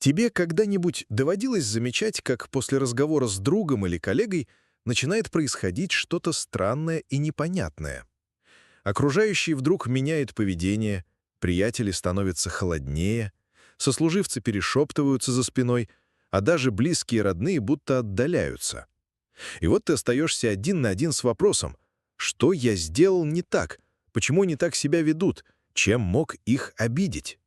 Тебе когда-нибудь доводилось замечать, как после разговора с другом или коллегой начинает происходить что-то странное и непонятное? Окружающие вдруг меняют поведение, приятели становятся холоднее, сослуживцы перешептываются за спиной, а даже близкие и родные будто отдаляются. И вот ты остаешься один на один с вопросом: что я сделал не так? Почему они так себя ведут? Чем мог их обидеть?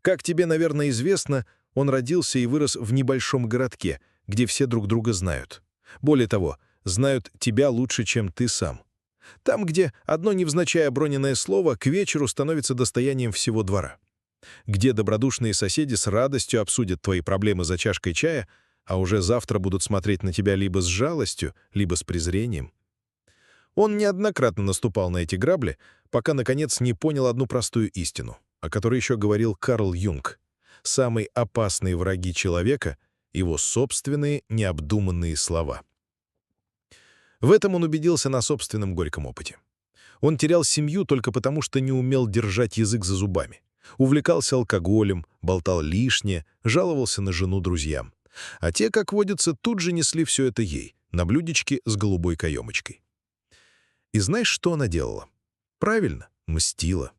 Как тебе, наверное, известно, он родился и вырос в небольшом городке, где все друг друга знают. Более того, знают тебя лучше, чем ты сам. Там, где одно невзначай оброненное слово к вечеру становится достоянием всего двора. Где добродушные соседи с радостью обсудят твои проблемы за чашкой чая, а уже завтра будут смотреть на тебя либо с жалостью, либо с презрением. Он неоднократно наступал на эти грабли, пока, наконец, не понял одну простую истину, о которой еще говорил Карл Юнг. Самые опасные враги человека — его собственные необдуманные слова. В этом он убедился на собственном горьком опыте. Он терял семью только потому, что не умел держать язык за зубами. Увлекался алкоголем, болтал лишнее, жаловался на жену друзьям. А те, как водится, тут же несли все это ей, на блюдечке с голубой каемочкой. И знаешь, что она делала? Правильно, мстила.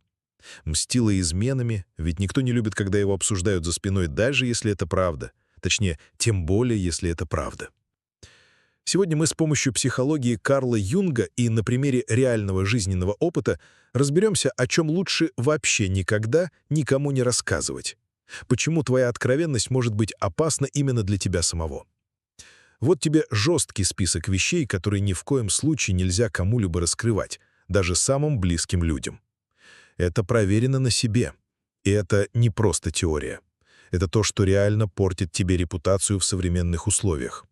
Мстила изменами, ведь никто не любит, когда его обсуждают за спиной, даже если это правда. Точнее, тем более, если это правда. Сегодня мы с помощью психологии Карла Юнга и на примере реального жизненного опыта разберемся, о чем лучше вообще никогда никому не рассказывать. Почему твоя откровенность может быть опасна именно для тебя самого. Вот тебе жесткий список вещей, которые ни в коем случае нельзя кому-либо раскрывать, даже самым близким людям. Это проверено на себе. И это не просто теория. Это то, что реально портит тебе репутацию в современных условиях.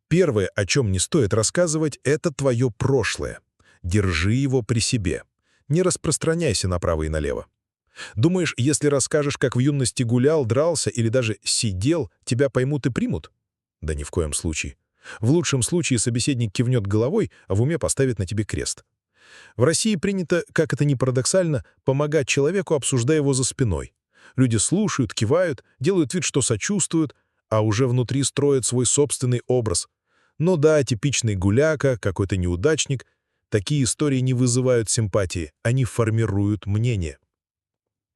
Первое, о чем не стоит рассказывать, это твое прошлое. Держи его при себе. Не распространяйся направо и налево. Думаешь, если расскажешь, как в юности гулял, дрался или даже сидел, тебя поймут и примут? Да ни в коем случае. В лучшем случае собеседник кивнет головой, а в уме поставит на тебе крест. В России принято, как это ни парадоксально, помогать человеку, обсуждая его за спиной. Люди слушают, кивают, делают вид, что сочувствуют, а уже внутри строят свой собственный образ. Но да, типичный гуляка, какой-то неудачник. Такие истории не вызывают симпатии, они формируют мнение.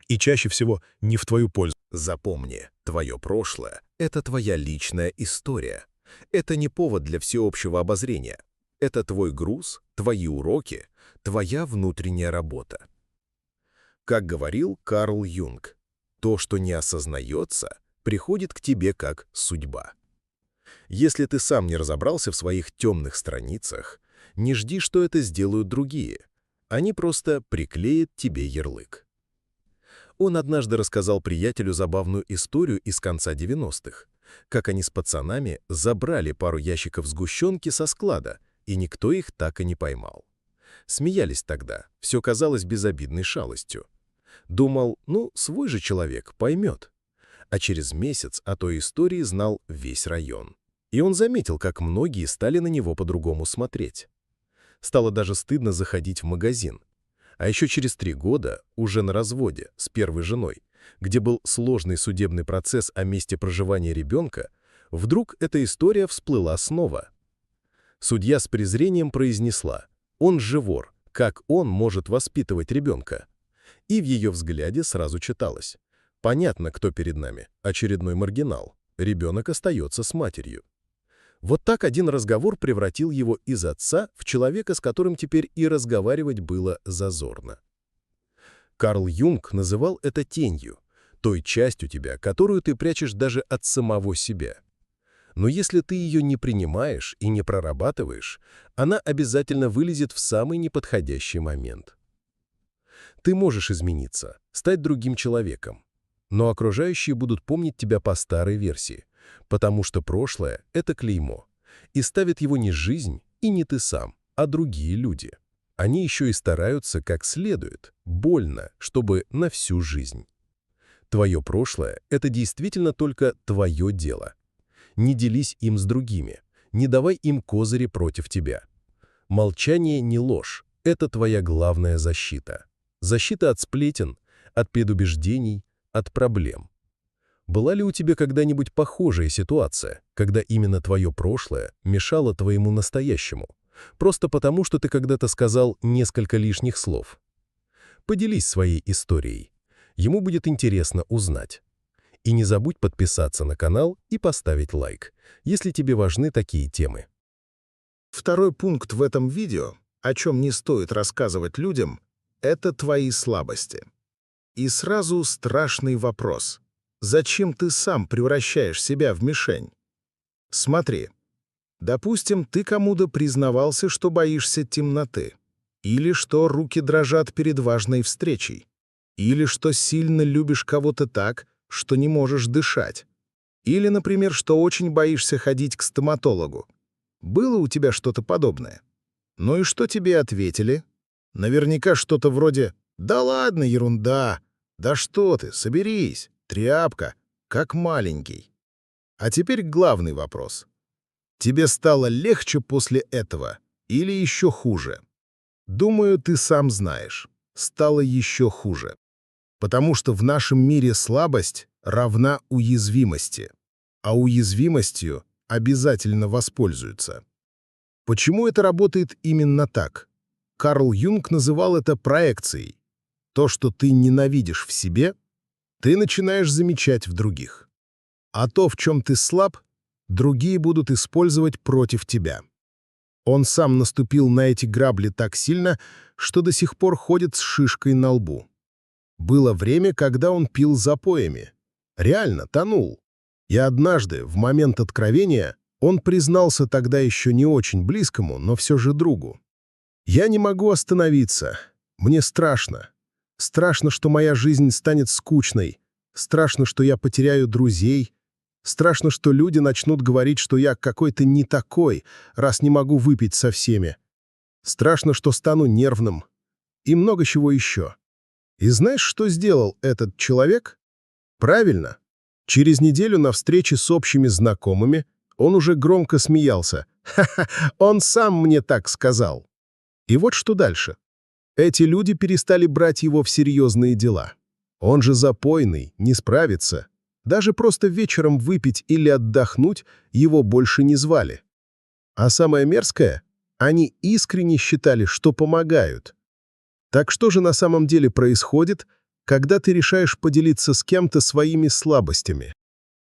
И чаще всего не в твою пользу. Запомни, твое прошлое — это твоя личная история. Это не повод для всеобщего обозрения. Это твой груз, твои уроки, твоя внутренняя работа. Как говорил Карл Юнг, то, что не осознается, приходит к тебе как судьба. Если ты сам не разобрался в своих темных страницах, не жди, что это сделают другие. Они просто приклеят тебе ярлык. Он однажды рассказал приятелю забавную историю из конца 90-х, как они с пацанами забрали пару ящиков сгущенки со склада, и никто их так и не поймал. Смеялись тогда, все казалось безобидной шалостью. Думал, ну, свой же человек поймет. А через месяц о той истории знал весь район. И он заметил, как многие стали на него по-другому смотреть. Стало даже стыдно заходить в магазин. А еще через 3 года, уже на разводе, с первой женой, где был сложный судебный процесс о месте проживания ребенка, вдруг эта история всплыла снова. Судья с презрением произнесла: «Он же вор, как он может воспитывать ребенка?» И в ее взгляде сразу читалось: понятно, кто перед нами, очередной маргинал, ребенок остается с матерью. Вот так один разговор превратил его из отца в человека, с которым теперь и разговаривать было зазорно. Карл Юнг называл это тенью, той частью тебя, которую ты прячешь даже от самого себя. Но если ты ее не принимаешь и не прорабатываешь, она обязательно вылезет в самый неподходящий момент. Ты можешь измениться, стать другим человеком, но окружающие будут помнить тебя по старой версии, потому что прошлое — это клеймо, и ставит его не жизнь и не ты сам, а другие люди. Они еще и стараются как следует, больно, чтобы на всю жизнь. Твое прошлое — это действительно только твое дело. Не делись им с другими, не давай им козыри против тебя. Молчание не ложь, это твоя главная защита. Защита от сплетен, от предубеждений, от проблем. Была ли у тебя когда-нибудь похожая ситуация, когда именно твое прошлое мешало твоему настоящему? Просто потому, что ты когда-то сказал несколько лишних слов. Поделись своей историей. Ему будет интересно узнать. И не забудь подписаться на канал и поставить лайк, если тебе важны такие темы. Второй пункт в этом видео, о чем не стоит рассказывать людям, это твои слабости. И сразу страшный вопрос. Зачем ты сам превращаешь себя в мишень? Смотри. Допустим, ты кому-то признавался, что боишься темноты. Или что руки дрожат перед важной встречей. Или что сильно любишь кого-то так, что не можешь дышать. Или, например, что очень боишься ходить к стоматологу. Было у тебя что-то подобное? Ну и что тебе ответили? Наверняка что-то вроде «Да ладно, ерунда! Да что ты, соберись, тряпка, как маленький». А теперь главный вопрос. Тебе стало легче после этого или еще хуже? Думаю, ты сам знаешь. Стало еще хуже. Потому что в нашем мире слабость равна уязвимости, а уязвимостью обязательно воспользуются. Почему это работает именно так? Карл Юнг называл это проекцией. То, что ты ненавидишь в себе, ты начинаешь замечать в других. А то, в чем ты слаб, другие будут использовать против тебя. Он сам наступил на эти грабли так сильно, что до сих пор ходит с шишкой на лбу. Было время, когда он пил запоями. Реально, тонул. И однажды, в момент откровения, он признался тогда еще не очень близкому, но все же другу. «Я не могу остановиться. Мне страшно. Страшно, что моя жизнь станет скучной. Страшно, что я потеряю друзей. Страшно, что люди начнут говорить, что я какой-то не такой, раз не могу выпить со всеми. Страшно, что стану нервным. И много чего еще». И знаешь, что сделал этот человек? Правильно. Через неделю на встрече с общими знакомыми он уже громко смеялся. «Ха-ха, он сам мне так сказал». И вот что дальше. Эти люди перестали брать его в серьезные дела. Он же запойный, не справится. Даже просто вечером выпить или отдохнуть его больше не звали. А самое мерзкое, они искренне считали, что помогают. Так что же на самом деле происходит, когда ты решаешь поделиться с кем-то своими слабостями?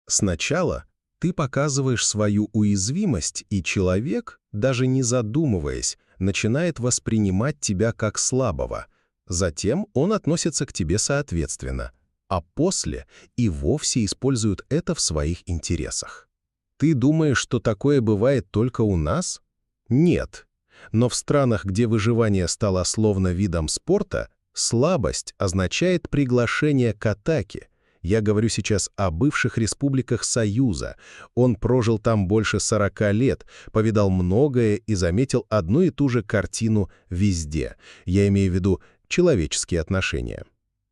Сначала ты показываешь свою уязвимость, и человек, даже не задумываясь, начинает воспринимать тебя как слабого. Затем он относится к тебе соответственно, а после и вовсе использует это в своих интересах. Ты думаешь, что такое бывает только у нас? Нет. Но в странах, где выживание стало словно видом спорта, слабость означает приглашение к атаке. Я говорю сейчас о бывших республиках Союза. Он прожил там больше 40 лет, повидал многое и заметил одну и ту же картину везде. Я имею в виду человеческие отношения.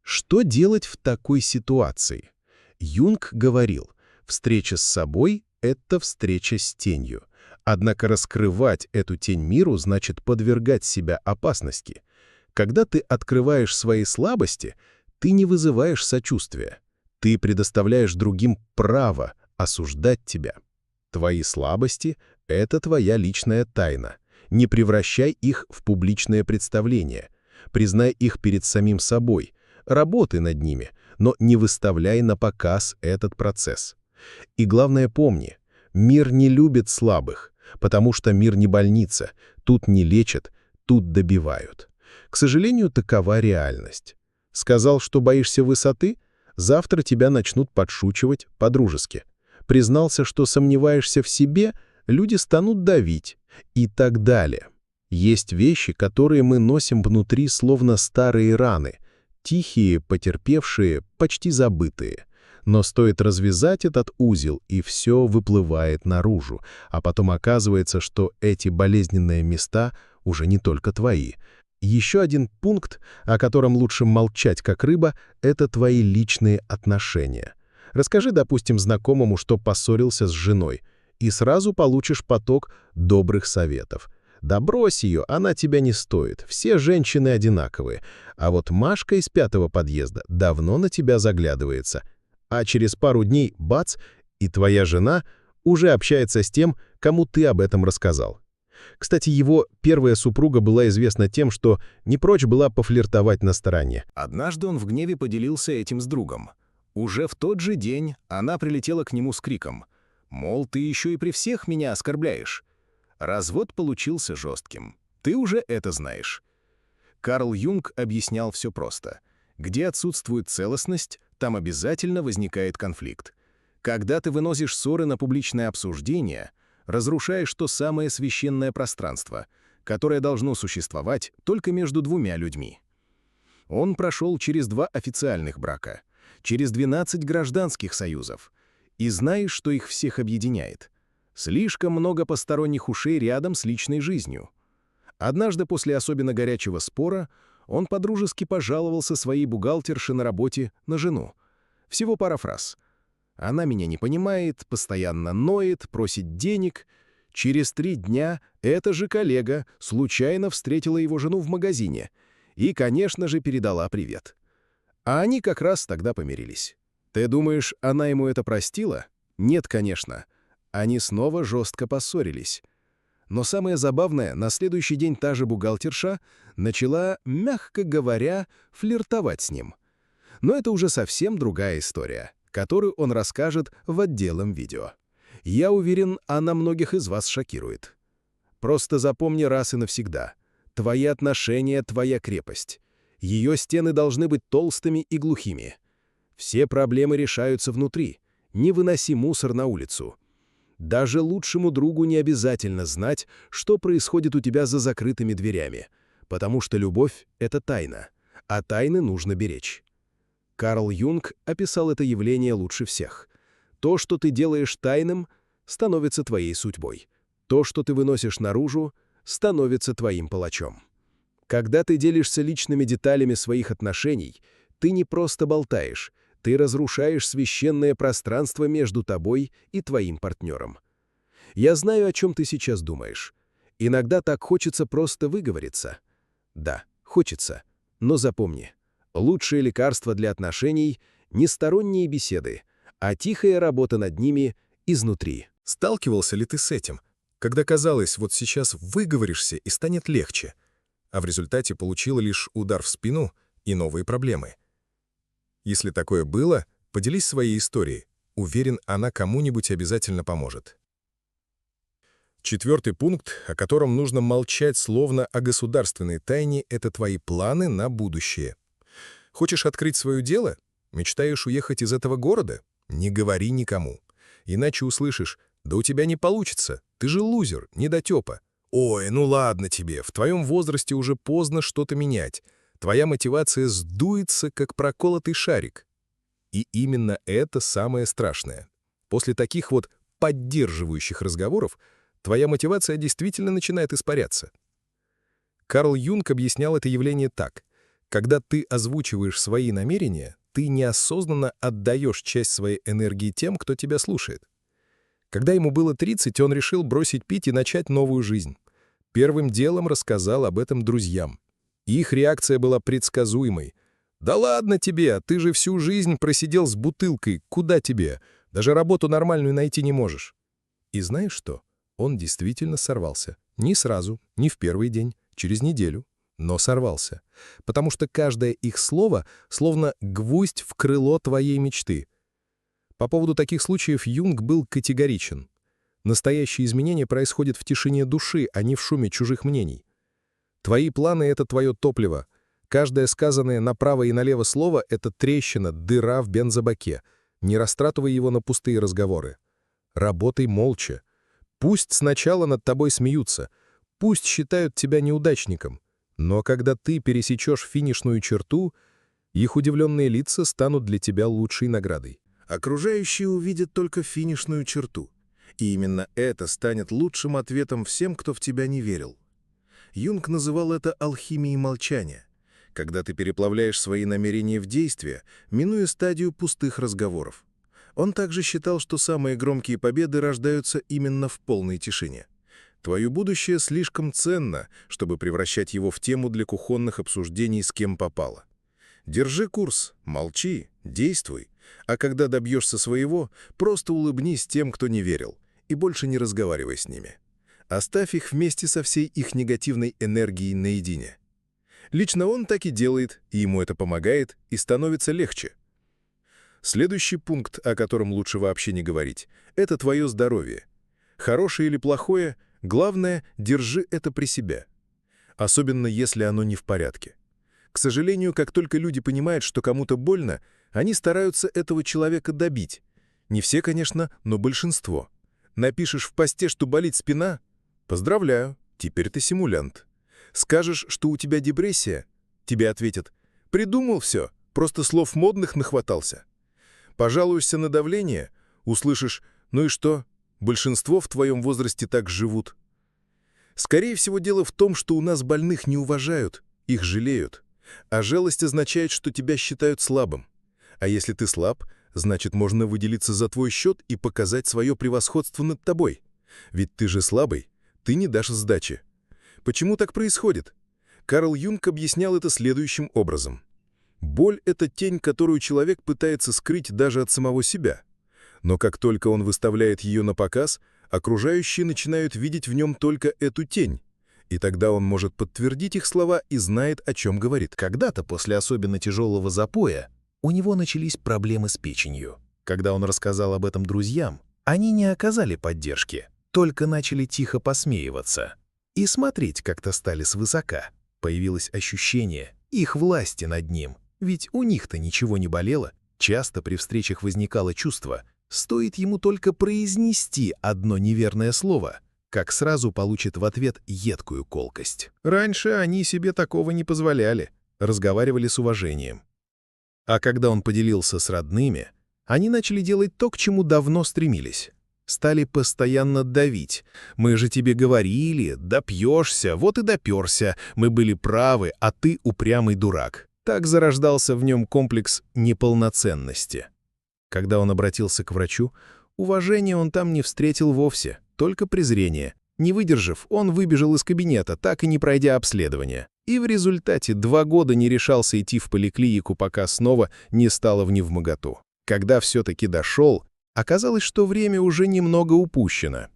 Что делать в такой ситуации? Юнг говорил, встреча с собой — это встреча с тенью. Однако раскрывать эту тень миру значит подвергать себя опасности. Когда ты открываешь свои слабости, ты не вызываешь сочувствия. Ты предоставляешь другим право осуждать тебя. Твои слабости — это твоя личная тайна. Не превращай их в публичное представление. Признай их перед самим собой. Работай над ними, но не выставляй на показ этот процесс. И главное помни, мир не любит слабых, потому что мир не больница, тут не лечат, тут добивают. К сожалению, такова реальность. Сказал, что боишься высоты? Завтра тебя начнут подшучивать по-дружески. Признался, что сомневаешься в себе? Люди станут давить. И так далее. Есть вещи, которые мы носим внутри, словно старые раны. Тихие, потерпевшие, почти забытые. Но стоит развязать этот узел, и все выплывает наружу. А потом оказывается, что эти болезненные места уже не только твои. Еще один пункт, о котором лучше молчать как рыба, это твои личные отношения. Расскажи, допустим, знакомому, что поссорился с женой, и сразу получишь поток добрых советов. Да брось ее, она тебя не стоит, все женщины одинаковые. А вот Машка из 5-го подъезда давно на тебя заглядывается. А через пару дней, бац, и твоя жена уже общается с тем, кому ты об этом рассказал. Кстати, его первая супруга была известна тем, что не прочь была пофлиртовать на стороне. Однажды он в гневе поделился этим с другом. Уже в тот же день она прилетела к нему с криком: «Мол, ты еще и при всех меня оскорбляешь». Развод получился жестким. Ты уже это знаешь. Карл Юнг объяснял все просто. Где отсутствует целостность, там обязательно возникает конфликт. Когда ты выносишь ссоры на публичное обсуждение, разрушаешь то самое священное пространство, которое должно существовать только между двумя людьми. Он прошел через 2 официальных брака, через 12 гражданских союзов. И знаешь, что их всех объединяет? Слишком много посторонних ушей рядом с личной жизнью. Однажды после особенно горячего спора он подружески пожаловался своей бухгалтерше на работе на жену. Всего пара фраз. Она меня не понимает, постоянно ноет, просит денег. Через 3 дня эта же коллега случайно встретила его жену в магазине и, конечно же, передала привет. А они как раз тогда помирились. Ты думаешь, она ему это простила? Нет, конечно. Они снова жестко поссорились. Но самое забавное, на следующий день та же бухгалтерша начала, мягко говоря, флиртовать с ним. Но это уже совсем другая история, которую он расскажет в отдельном видео. Я уверен, она многих из вас шокирует. Просто запомни раз и навсегда. Твои отношения — твоя крепость. Ее стены должны быть толстыми и глухими. Все проблемы решаются внутри. Не выноси мусор на улицу. Даже лучшему другу не обязательно знать, что происходит у тебя за закрытыми дверями, потому что любовь — это тайна, а тайны нужно беречь. Карл Юнг описал это явление лучше всех. То, что ты делаешь тайным, становится твоей судьбой. То, что ты выносишь наружу, становится твоим палачом. Когда ты делишься личными деталями своих отношений, ты не просто болтаешь, ты разрушаешь священное пространство между тобой и твоим партнером. Я знаю, о чем ты сейчас думаешь. Иногда так хочется просто выговориться. Да, хочется. Но запомни, лучшее лекарство для отношений — не сторонние беседы, а тихая работа над ними изнутри. Сталкивался ли ты с этим, когда казалось, вот сейчас выговоришься и станет легче, а в результате получила лишь удар в спину и новые проблемы? Если такое было, поделись своей историей. Уверен, она кому-нибудь обязательно поможет. 4-й пункт, о котором нужно молчать словно о государственной тайне, это твои планы на будущее. Хочешь открыть свое дело? Мечтаешь уехать из этого города? Не говори никому. Иначе услышишь: «Да у тебя не получится, ты же лузер, недотепа». Ой, ну ладно тебе, в твоем возрасте уже поздно что-то менять. Твоя мотивация сдуется, как проколотый шарик. И именно это самое страшное. После таких вот поддерживающих разговоров твоя мотивация действительно начинает испаряться. Карл Юнг объяснял это явление так. Когда ты озвучиваешь свои намерения, ты неосознанно отдаешь часть своей энергии тем, кто тебя слушает. Когда ему было 30, он решил бросить пить и начать новую жизнь. Первым делом рассказал об этом друзьям. Их реакция была предсказуемой. «Да ладно тебе, ты же всю жизнь просидел с бутылкой, куда тебе? Даже работу нормальную найти не можешь». И знаешь что? Он действительно сорвался. Не сразу, не в первый день, через неделю, но сорвался. Потому что каждое их слово словно гвоздь в крыло твоей мечты. По поводу таких случаев Юнг был категоричен. Настоящие изменения происходят в тишине души, а не в шуме чужих мнений. Твои планы — это твое топливо. Каждое сказанное направо и налево слово — это трещина, дыра в бензобаке. Не растратывай его на пустые разговоры. Работай молча. Пусть сначала над тобой смеются, пусть считают тебя неудачником, но когда ты пересечешь финишную черту, их удивленные лица станут для тебя лучшей наградой. Окружающие увидят только финишную черту. И именно это станет лучшим ответом всем, кто в тебя не верил. Юнг называл это алхимией молчания, когда ты переплавляешь свои намерения в действия, минуя стадию пустых разговоров. Он также считал, что самые громкие победы рождаются именно в полной тишине. Твое будущее слишком ценно, чтобы превращать его в тему для кухонных обсуждений с кем попало. Держи курс, молчи, действуй, А когда добьешься своего, просто улыбнись тем, кто не верил, и больше не разговаривай с ними. Оставь их вместе со всей их негативной энергией наедине. Лично он так и делает, и ему это помогает, и становится легче. Следующий пункт, о котором лучше вообще не говорить, это твое здоровье. Хорошее или плохое, главное, держи это при себе. Особенно если оно не в порядке. К сожалению, как только люди понимают, что кому-то больно, они стараются этого человека добить. Не все, конечно, но большинство. Напишешь в посте, что болит спина? Поздравляю, теперь ты симулянт. Скажешь, что у тебя депрессия? Тебе ответят: придумал все, просто слов модных нахватался. Пожалуешься на давление? Услышишь: ну и что? Большинство в твоем возрасте так живут. Скорее всего, дело в том, что у нас больных не уважают, их жалеют. А жалость означает, что тебя считают слабым. А если ты слаб, значит, можно выделиться за твой счет и показать свое превосходство над тобой. Ведь ты же слабый, ты не дашь сдачи. Почему так происходит? Карл Юнг объяснял это следующим образом. Боль — это тень, которую человек пытается скрыть даже от самого себя. Но как только он выставляет ее на показ, окружающие начинают видеть в нем только эту тень. И тогда он может подтвердить их слова и знает, о чем говорит. Когда-то после особенно тяжелого запоя у него начались проблемы с печенью. Когда он рассказал об этом друзьям, они не оказали поддержки, только начали тихо посмеиваться. И смотреть как-то стали свысока. Появилось ощущение их власти над ним, ведь у них-то ничего не болело. Часто при встречах возникало чувство, стоит ему только произнести одно неверное слово, как сразу получит в ответ едкую колкость. Раньше они себе такого не позволяли, разговаривали с уважением. А когда он поделился с родными, они начали делать то, к чему давно стремились. Стали постоянно давить. «Мы же тебе говорили, допьешься, вот и доперся, мы были правы, а ты упрямый дурак». Так зарождался в нем комплекс неполноценности. Когда он обратился к врачу, уважения он там не встретил вовсе, только презрение. Не выдержав, он выбежал из кабинета, так и не пройдя обследование. И в результате 2 года не решался идти в поликлинику, пока снова не стало невмоготу. Когда все-таки дошел, оказалось, что время уже немного упущено.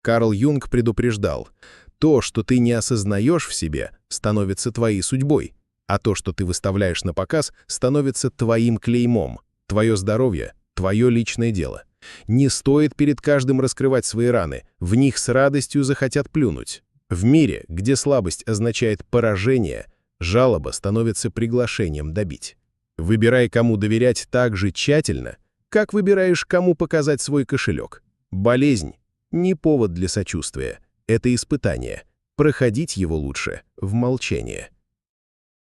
Карл Юнг предупреждал: то, что ты не осознаешь в себе, становится твоей судьбой, а то, что ты выставляешь на показ, становится твоим клеймом. Твое здоровье — твое личное дело. Не стоит перед каждым раскрывать свои раны, в них с радостью захотят плюнуть. В мире, где слабость означает поражение, жалоба становится приглашением добить. Выбирай, кому доверять так же тщательно, как выбираешь, кому показать свой кошелек. Болезнь — не повод для сочувствия, это испытание. Проходить его лучше в молчании.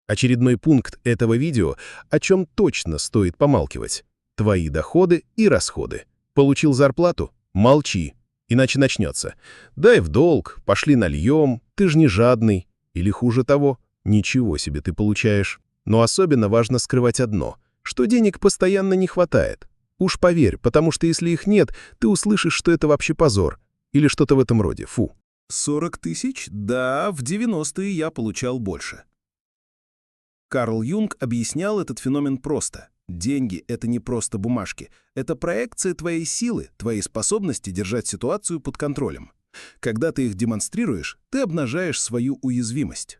Очередной пункт этого видео, о чем точно стоит помалкивать. Твои доходы и расходы. Получил зарплату? Молчи, иначе начнется. Дай в долг, пошли нальем, ты ж не жадный. Или хуже того, ничего себе ты получаешь. Но особенно важно скрывать одно, что денег постоянно не хватает. Уж поверь, потому что если их нет, ты услышишь, что это вообще позор. Или что-то в этом роде, фу. 40 тысяч? Да, в 90-е я получал больше. Карл Юнг объяснял этот феномен просто. Деньги — это не просто бумажки. Это проекция твоей силы, твоей способности держать ситуацию под контролем. Когда ты их демонстрируешь, ты обнажаешь свою уязвимость.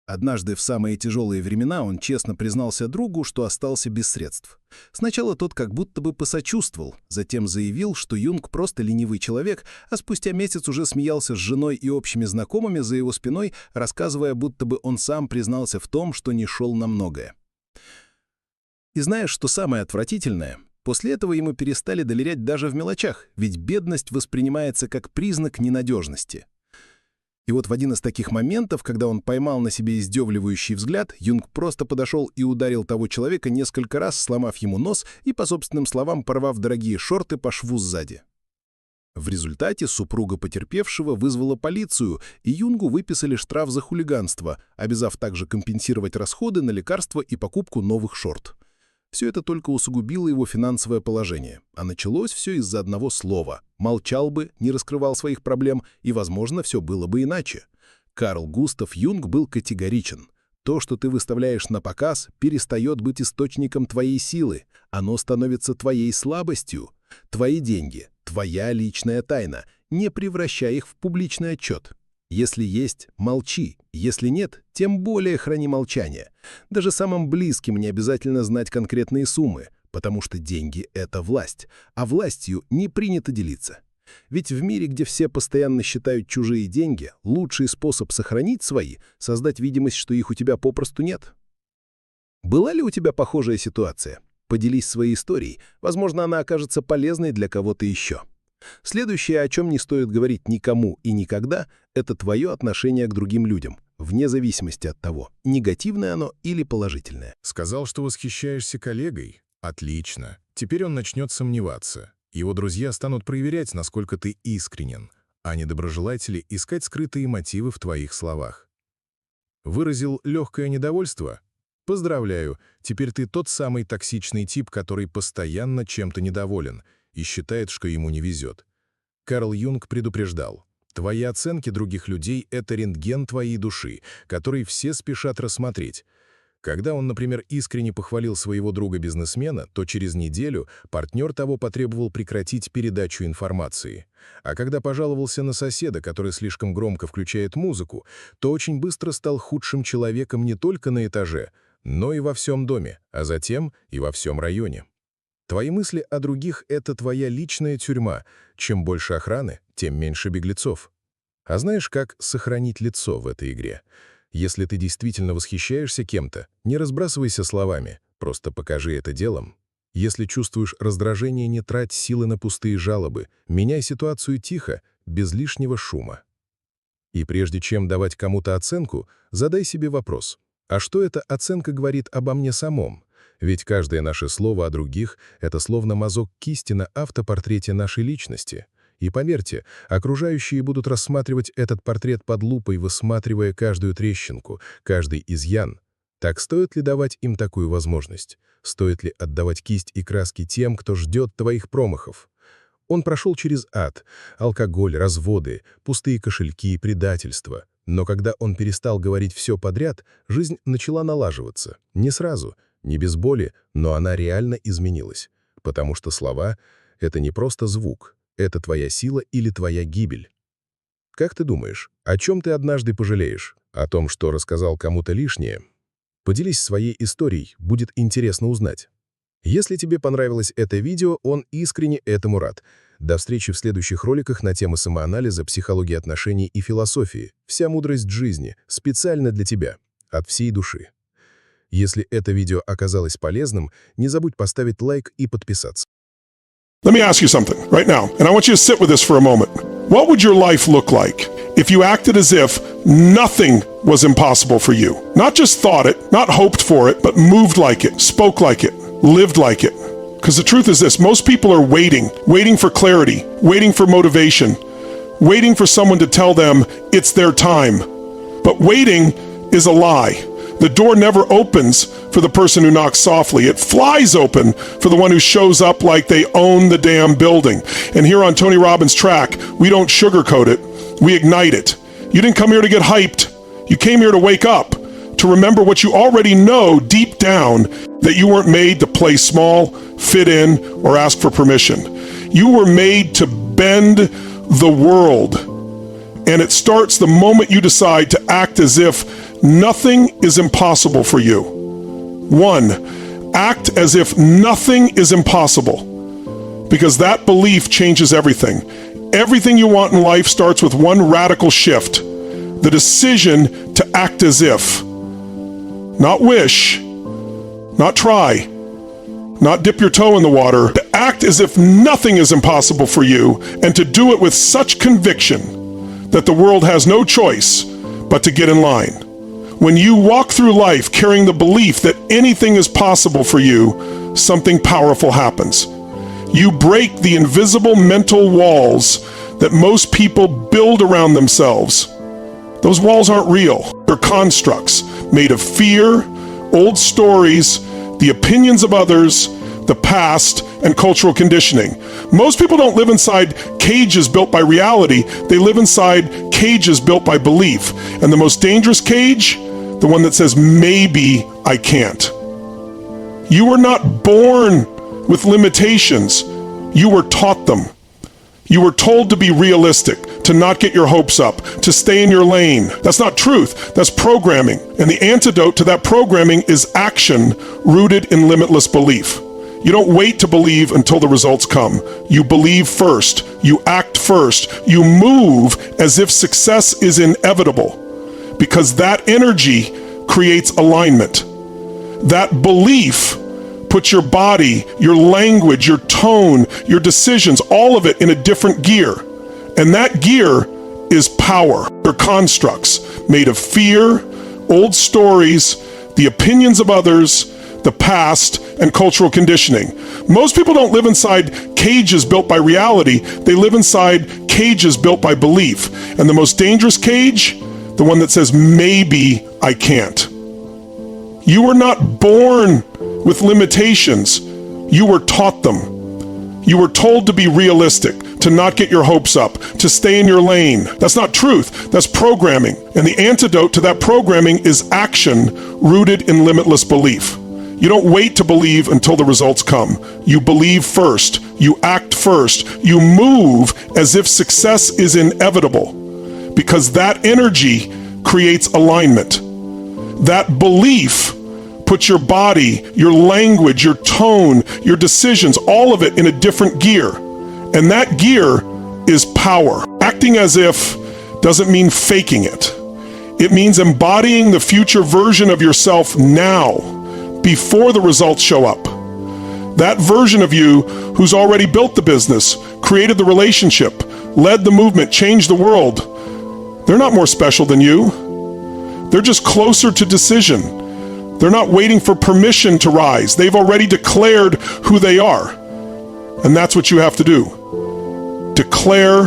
Однажды в самые тяжелые времена он честно признался другу, что остался без средств. Сначала тот как будто бы посочувствовал, затем заявил, что Юнг просто ленивый человек, а спустя месяц уже смеялся с женой и общими знакомыми за его спиной, рассказывая, будто бы он сам признался в том, что не шел на многое. И знаешь, что самое отвратительное? После этого ему перестали доверять даже в мелочах, ведь бедность воспринимается как признак ненадежности. И вот в один из таких моментов, когда он поймал на себе издевливающий взгляд, Юнг просто подошел и ударил того человека несколько раз, сломав ему нос и, по собственным словам, порвав дорогие шорты по шву сзади. В результате супруга потерпевшего вызвала полицию, и Юнгу выписали штраф за хулиганство, обязав также компенсировать расходы на лекарства и покупку новых шорт. Все это только усугубило его финансовое положение. А началось все из-за одного слова. Молчал бы, не раскрывал своих проблем, и, возможно, все было бы иначе. Карл Густав Юнг был категоричен. То, что ты выставляешь на показ, перестает быть источником твоей силы. Оно становится твоей слабостью. Твои деньги — твоя личная тайна. Не превращай их в публичный отчет. Если есть — молчи. Если нет, тем более храни молчание. Даже самым близким не обязательно знать конкретные суммы, потому что деньги — это власть, а властью не принято делиться. Ведь в мире, где все постоянно считают чужие деньги, лучший способ сохранить свои — создать видимость, что их у тебя попросту нет. Была ли у тебя похожая ситуация? Поделись своей историей, возможно, она окажется полезной для кого-то еще. Следующее, о чем не стоит говорить никому и никогда, это твое отношение к другим людям, вне зависимости от того, негативное оно или положительное. Сказал, что восхищаешься коллегой? Отлично. Теперь он начнет сомневаться. Его друзья станут проверять, насколько ты искренен, а недоброжелатели искать скрытые мотивы в твоих словах. Выразил легкое недовольство? Поздравляю, теперь ты тот самый токсичный тип, который постоянно чем-то недоволен и считает, что ему не везет. Карл Юнг предупреждал: твои оценки других людей — это рентген твоей души, который все спешат рассмотреть. Когда он, например, искренне похвалил своего друга-бизнесмена, то через неделю партнер того потребовал прекратить передачу информации. А когда пожаловался на соседа, который слишком громко включает музыку, то очень быстро стал худшим человеком не только на этаже, но и во всем доме, а затем и во всем районе. Твои мысли о других — это твоя личная тюрьма. Чем больше охраны, тем меньше беглецов. А знаешь, как сохранить лицо в этой игре? Если ты действительно восхищаешься кем-то, не разбрасывайся словами, просто покажи это делом. Если чувствуешь раздражение, не трать силы на пустые жалобы, меняй ситуацию тихо, без лишнего шума. И прежде чем давать кому-то оценку, задай себе вопрос: а что эта оценка говорит обо мне самом? Ведь каждое наше слово о других — это словно мазок кисти на автопортрете нашей личности. И поверьте, окружающие будут рассматривать этот портрет под лупой, высматривая каждую трещинку, каждый изъян. Так стоит ли давать им такую возможность? Стоит ли отдавать кисть и краски тем, кто ждет твоих промахов? Он прошел через ад, алкоголь, разводы, пустые кошельки, предательство. Но когда он перестал говорить все подряд, жизнь начала налаживаться. Не сразу, не без боли, но она реально изменилась. Потому что слова — это не просто звук. Это твоя сила или твоя гибель. Как ты думаешь, о чем ты однажды пожалеешь? О том, что рассказал кому-то лишнее? Поделись своей историей, будет интересно узнать. Если тебе понравилось это видео, он искренне этому рад. До встречи в следующих роликах на темы самоанализа, психологии отношений и философии. Вся мудрость жизни специально для тебя, от всей души. Если это видео оказалось полезным, не забудь поставить лайк и подписаться. Let me ask you something right now, and I want you to sit with this for a moment. What would your life look like if you acted as if nothing was impossible for you? Not just thought it, not hoped for it, but moved like it, spoke like it, lived like it. Because the truth is this, most people are waiting for clarity, waiting for motivation, waiting for someone to tell them it's their time. But waiting is a lie. The door never opens for the person who knocks softly. It flies open for the one who shows up like they own the damn building. And here on Tony Robbins' track, we don't sugarcoat it, we ignite it. You didn't come here to get hyped. You came here to wake up, to remember what you already know deep down, that you weren't made to play small, fit in, or ask for permission. You were made to bend the world. And it starts the moment you decide to act as if nothing is impossible for you. 1, act as if nothing is impossible, because that belief changes everything. Everything you want in life starts with one radical shift, the decision to act as if. Not wish, not try, not dip your toe in the water. To act as if nothing is impossible for you, and to do it with such conviction that the world has no choice but to get in line. When you walk through life carrying the belief that anything is possible for you, something powerful happens. You break the invisible mental walls that most people build around themselves. Those walls aren't real. They're constructs made of fear, old stories, the opinions of others, the past, and cultural conditioning. Most people don't live inside cages built by reality. They live inside cages built by belief. And the most dangerous cage? the one that says, maybe I can't. You were not born with limitations. You were taught them. You were told to be realistic, to not get your hopes up, to stay in your lane. That's not truth. That's programming. And the antidote to that programming is action rooted in limitless belief. You don't wait to believe until the results come. You believe first. You act first. You move as if success is inevitable, because that energy creates alignment. That belief puts your body, your language, your tone, your decisions, all of it in a different gear. And that gear is power. They're constructs made of fear, old stories, the opinions of others, the past, and cultural conditioning. Most people don't live inside cages built by reality. They live inside cages built by belief. And the most dangerous cage, the one that says, maybe I can't. You were not born with limitations. You were taught them. You were told to be realistic, to not get your hopes up, to stay in your lane. That's not truth. That's programming. And the antidote to that programming is action rooted in limitless belief. You don't wait to believe until the results come. You believe first. You act first. You move as if success is inevitable, because that energy creates alignment. That belief puts your body, your language, your tone, your decisions, all of it in a different gear. And that gear is power. Acting as if doesn't mean faking it. It means embodying the future version of yourself now, before the results show up. That version of you who's already built the business, created the relationship, led the movement, changed the world. They're not more special than you. They're just closer to decision. They're not waiting for permission to rise. They've already declared who they are. And that's what you have to do. Declare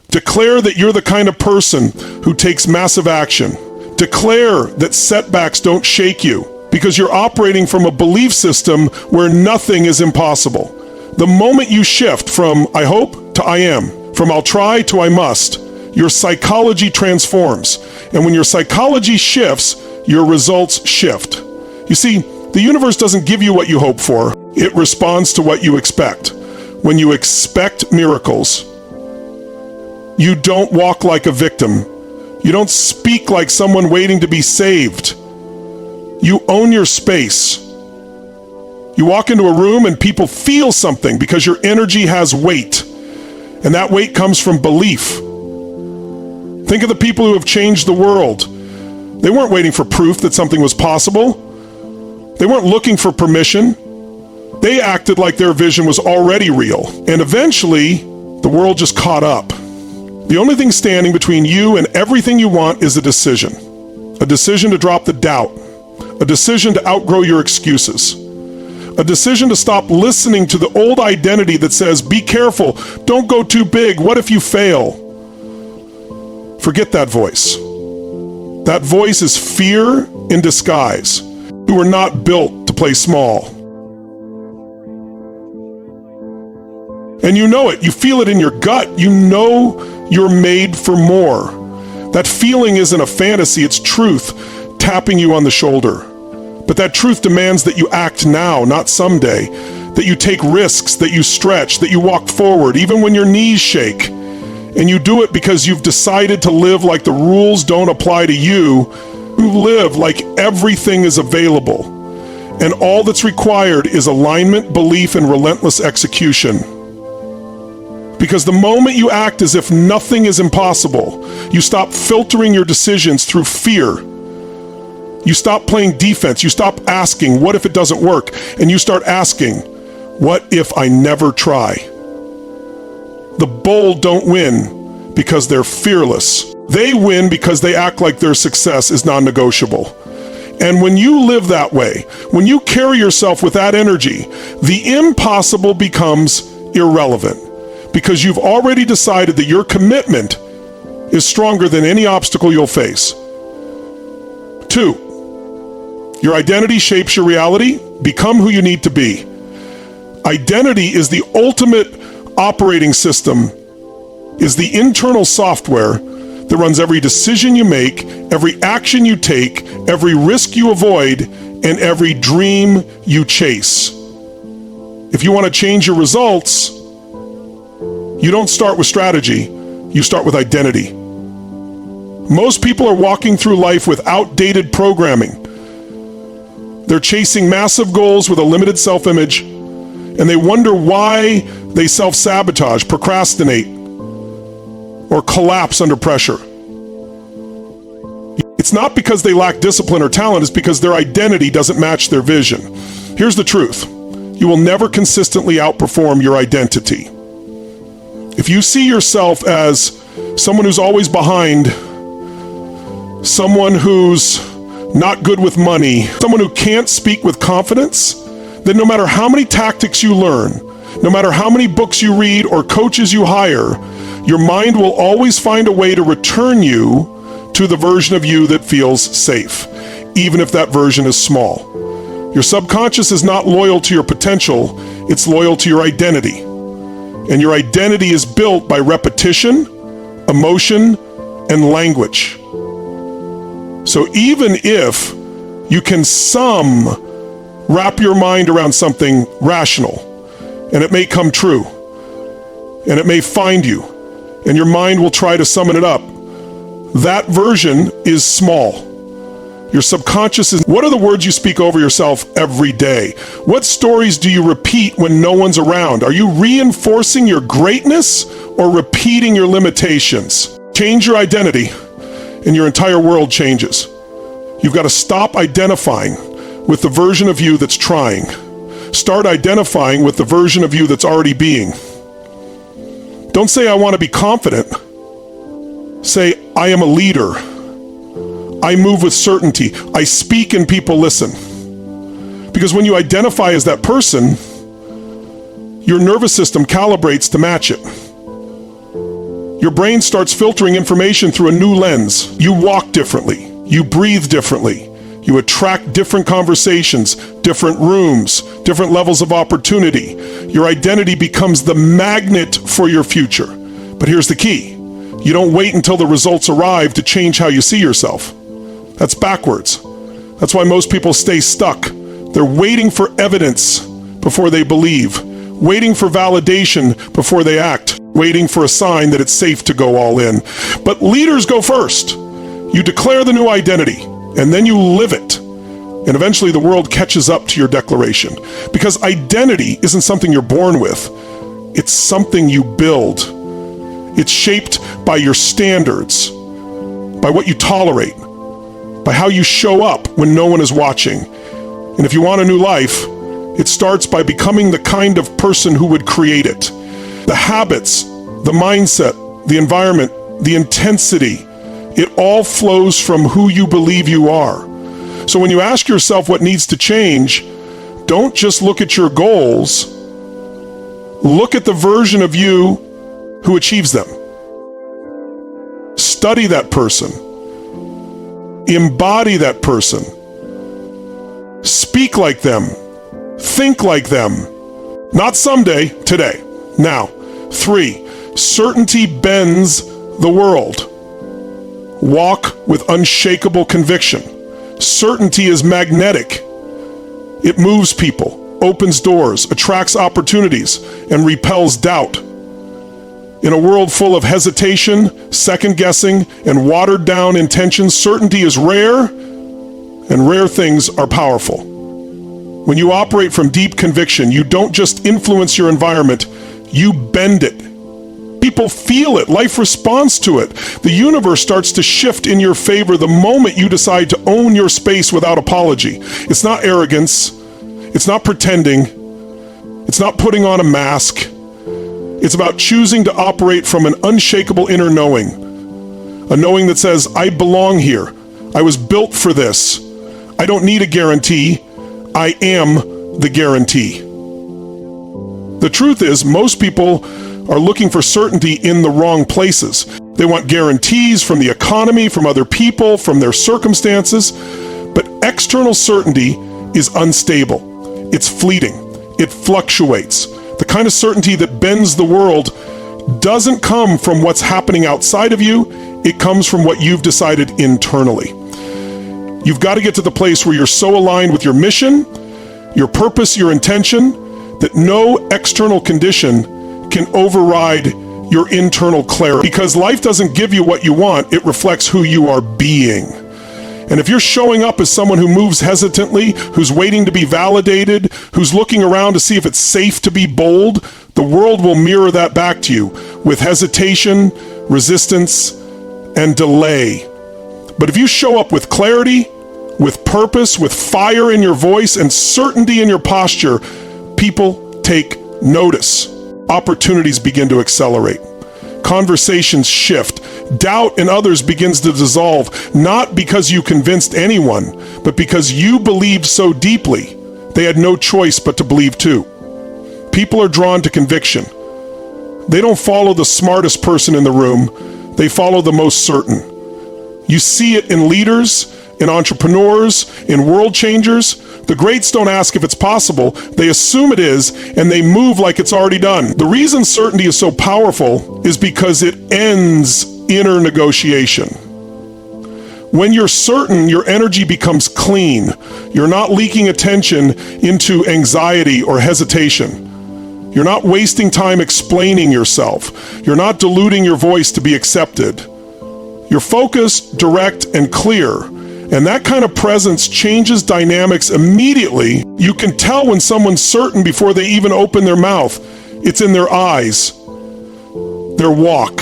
that you're the kind of person who takes massive action. Declare that setbacks don't shake you, because you're operating from a belief system where nothing is impossible. The moment you shift from I hope to I am, from I'll try to I must, your psychology transforms. And when your psychology shifts, your results shift. You see, the universe doesn't give you what you hope for. It responds to what you expect. When you expect miracles, you don't walk like a victim. You don't speak like someone waiting to be saved. You own your space. You walk into a room and people feel something because your energy has weight. And that weight comes from belief. Think of the people who have changed the world. They weren't waiting for proof that something was possible. They weren't looking for permission. They acted like their vision was already real. And eventually, the world just caught up. The only thing standing between you and everything you want is a decision. A decision to drop the doubt. A decision to outgrow your excuses. A decision to stop listening to the old identity that says, be careful, don't go too big, what if you fail? Forget that voice. That voice is fear in disguise. You are not built to play small. And you know it, you feel it in your gut, you know you're made for more. That feeling isn't a fantasy, it's truth tapping you on the shoulder. But that truth demands that you act now, not someday. That you take risks, that you stretch, that you walk forward, even when your knees shake. And you do it because you've decided to live like the rules don't apply to you. You live like everything is available. And all that's required is alignment, belief, and relentless execution. Because the moment you act as if nothing is impossible, you stop filtering your decisions through fear. You stop playing defense. You stop asking, what if it doesn't work? And you start asking, what if I never try? The bold don't win because they're fearless. They win because they act like their success is non-negotiable. And when you live that way, when you carry yourself with that energy, the impossible becomes irrelevant because you've already decided that your commitment is stronger than any obstacle you'll face. 2, your identity shapes your reality. Become who you need to be. Identity is the ultimate operating system, is the internal software that runs every decision you make, every action you take, every risk you avoid, and every dream you chase. If you want to change your results, you don't start with strategy, you start with identity. Most people are walking through life with outdated programming. They're chasing massive goals with a limited self-image, and they wonder why they self-sabotage, procrastinate, or collapse under pressure. It's not because they lack discipline or talent, it's because their identity doesn't match their vision. Here's the truth. You will never consistently outperform your identity. If you see yourself as someone who's always behind, someone who's not good with money, someone who can't speak with confidence, then no matter how many tactics you learn, no matter how many books you read or coaches you hire, your mind will always find a way to return you to the version of you that feels safe, even if that version is small. Your subconscious is not loyal to your potential, it's loyal to your identity. And your identity is built by repetition, emotion, and language. So even if you can wrap your mind around something rational, and it may come true, and it may find you, and your mind will try to summon it up, that version is small. Your subconscious is, what are the words you speak over yourself every day? What stories do you repeat when no one's around? Are you reinforcing your greatness or repeating your limitations? Change your identity and your entire world changes. You've got to stop identifying with the version of you that's trying. Start identifying with the version of you that's already being. Don't say, I want to be confident. Say, I am a leader. I move with certainty. I speak and people listen. Because when you identify as that person, your nervous system calibrates to match it. Your brain starts filtering information through a new lens. You walk differently. You breathe differently. You attract different conversations, different rooms, different levels of opportunity. Your identity becomes the magnet for your future. But here's the key. You don't wait until the results arrive to change how you see yourself. That's backwards. That's why most people stay stuck. They're waiting for evidence before they believe, waiting for validation before they act, waiting for a sign that it's safe to go all in. But leaders go first. You declare the new identity, and then you live it. And eventually the world catches up to your declaration. Because identity isn't something you're born with. It's something you build. It's shaped by your standards, by what you tolerate, by how you show up when no one is watching. And if you want a new life, it starts by becoming the kind of person who would create it. The habits, the mindset, the environment, the intensity, it all flows from who you believe you are. So when you ask yourself what needs to change, don't just look at your goals. Look at the version of you who achieves them. Study that person. Embody that person. Speak like them. Think like them. Not someday, today, now. 3, certainty bends the world. Walk with unshakable conviction. Certainty is magnetic. It moves people, opens doors, attracts opportunities, and repels doubt. In a world full of hesitation, second-guessing, and watered-down intentions, certainty is rare, and rare things are powerful. When you operate from deep conviction, you don't just influence your environment, you bend it. People feel it. Life responds to it. The universe starts to shift in your favor the moment you decide to own your space without apology. It's not arrogance. It's not pretending. It's not putting on a mask. It's about choosing to operate from an unshakable inner knowing. A knowing that says, I belong here. I was built for this. I don't need a guarantee. I am the guarantee. The truth is, most people are looking for certainty in the wrong places. They want guarantees from the economy, from other people, from their circumstances. But external certainty is unstable. It's fleeting. It fluctuates. The kind of certainty that bends the world doesn't come from what's happening outside of you. It comes from what you've decided internally. You've got to get to the place where you're so aligned with your mission, your purpose, your intention, that no external condition can override your internal clarity. Because life doesn't give you what you want, it reflects who you are being. And if you're showing up as someone who moves hesitantly, who's waiting to be validated, who's looking around to see if it's safe to be bold, the world will mirror that back to you with hesitation, resistance, and delay. But if you show up with clarity, with purpose, with fire in your voice, and certainty in your posture, people take notice. Opportunities begin to accelerate. Conversations shift. Doubt in others begins to dissolve, not because you convinced anyone, but because you believed so deeply, they had no choice but to believe too. People are drawn to conviction. They don't follow the smartest person in the room, they follow the most certain. You see it in leaders, in entrepreneurs, in world changers. The greats don't ask if it's possible, they assume it is, and they move like it's already done. The reason certainty is so powerful is because it ends inner negotiation. When you're certain, your energy becomes clean. You're not leaking attention into anxiety or hesitation. You're not wasting time explaining yourself. You're not diluting your voice to be accepted. You're focused, direct, and clear. And that kind of presence changes dynamics immediately. You can tell when someone's certain before they even open their mouth. It's in their eyes, their walk,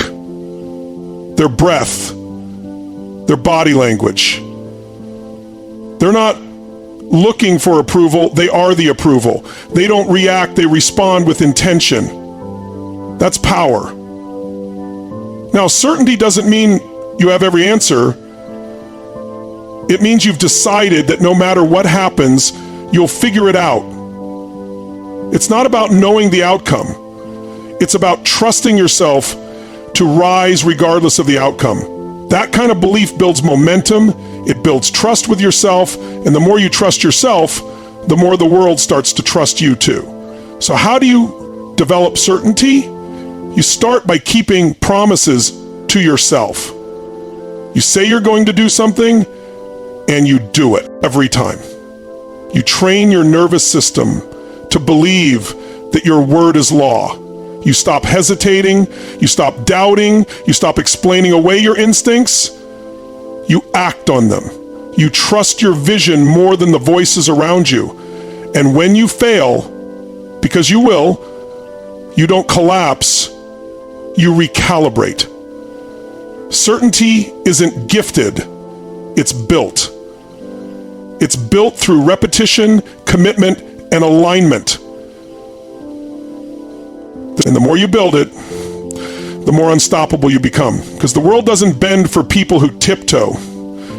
their breath, their body language. They're not looking for approval, they are the approval. They don't react, they respond with intention. That's power. Now, certainty doesn't mean you have every answer. It means you've decided that no matter what happens, you'll figure it out. It's not about knowing the outcome. It's about trusting yourself to rise regardless of the outcome. That kind of belief builds momentum, it builds trust with yourself, and the more you trust yourself, the more the world starts to trust you too. So how do you develop certainty? You start by keeping promises to yourself. You say you're going to do something, and you do it every time. You train your nervous system to believe that your word is law. You stop hesitating, you stop doubting, you stop explaining away your instincts. You act on them. You trust your vision more than the voices around you. And when you fail, because you will, you don't collapse, you recalibrate. Certainty isn't gifted, it's built. It's built through repetition, commitment, and alignment. And the more you build it, the more unstoppable you become. Because the world doesn't bend for people who tiptoe.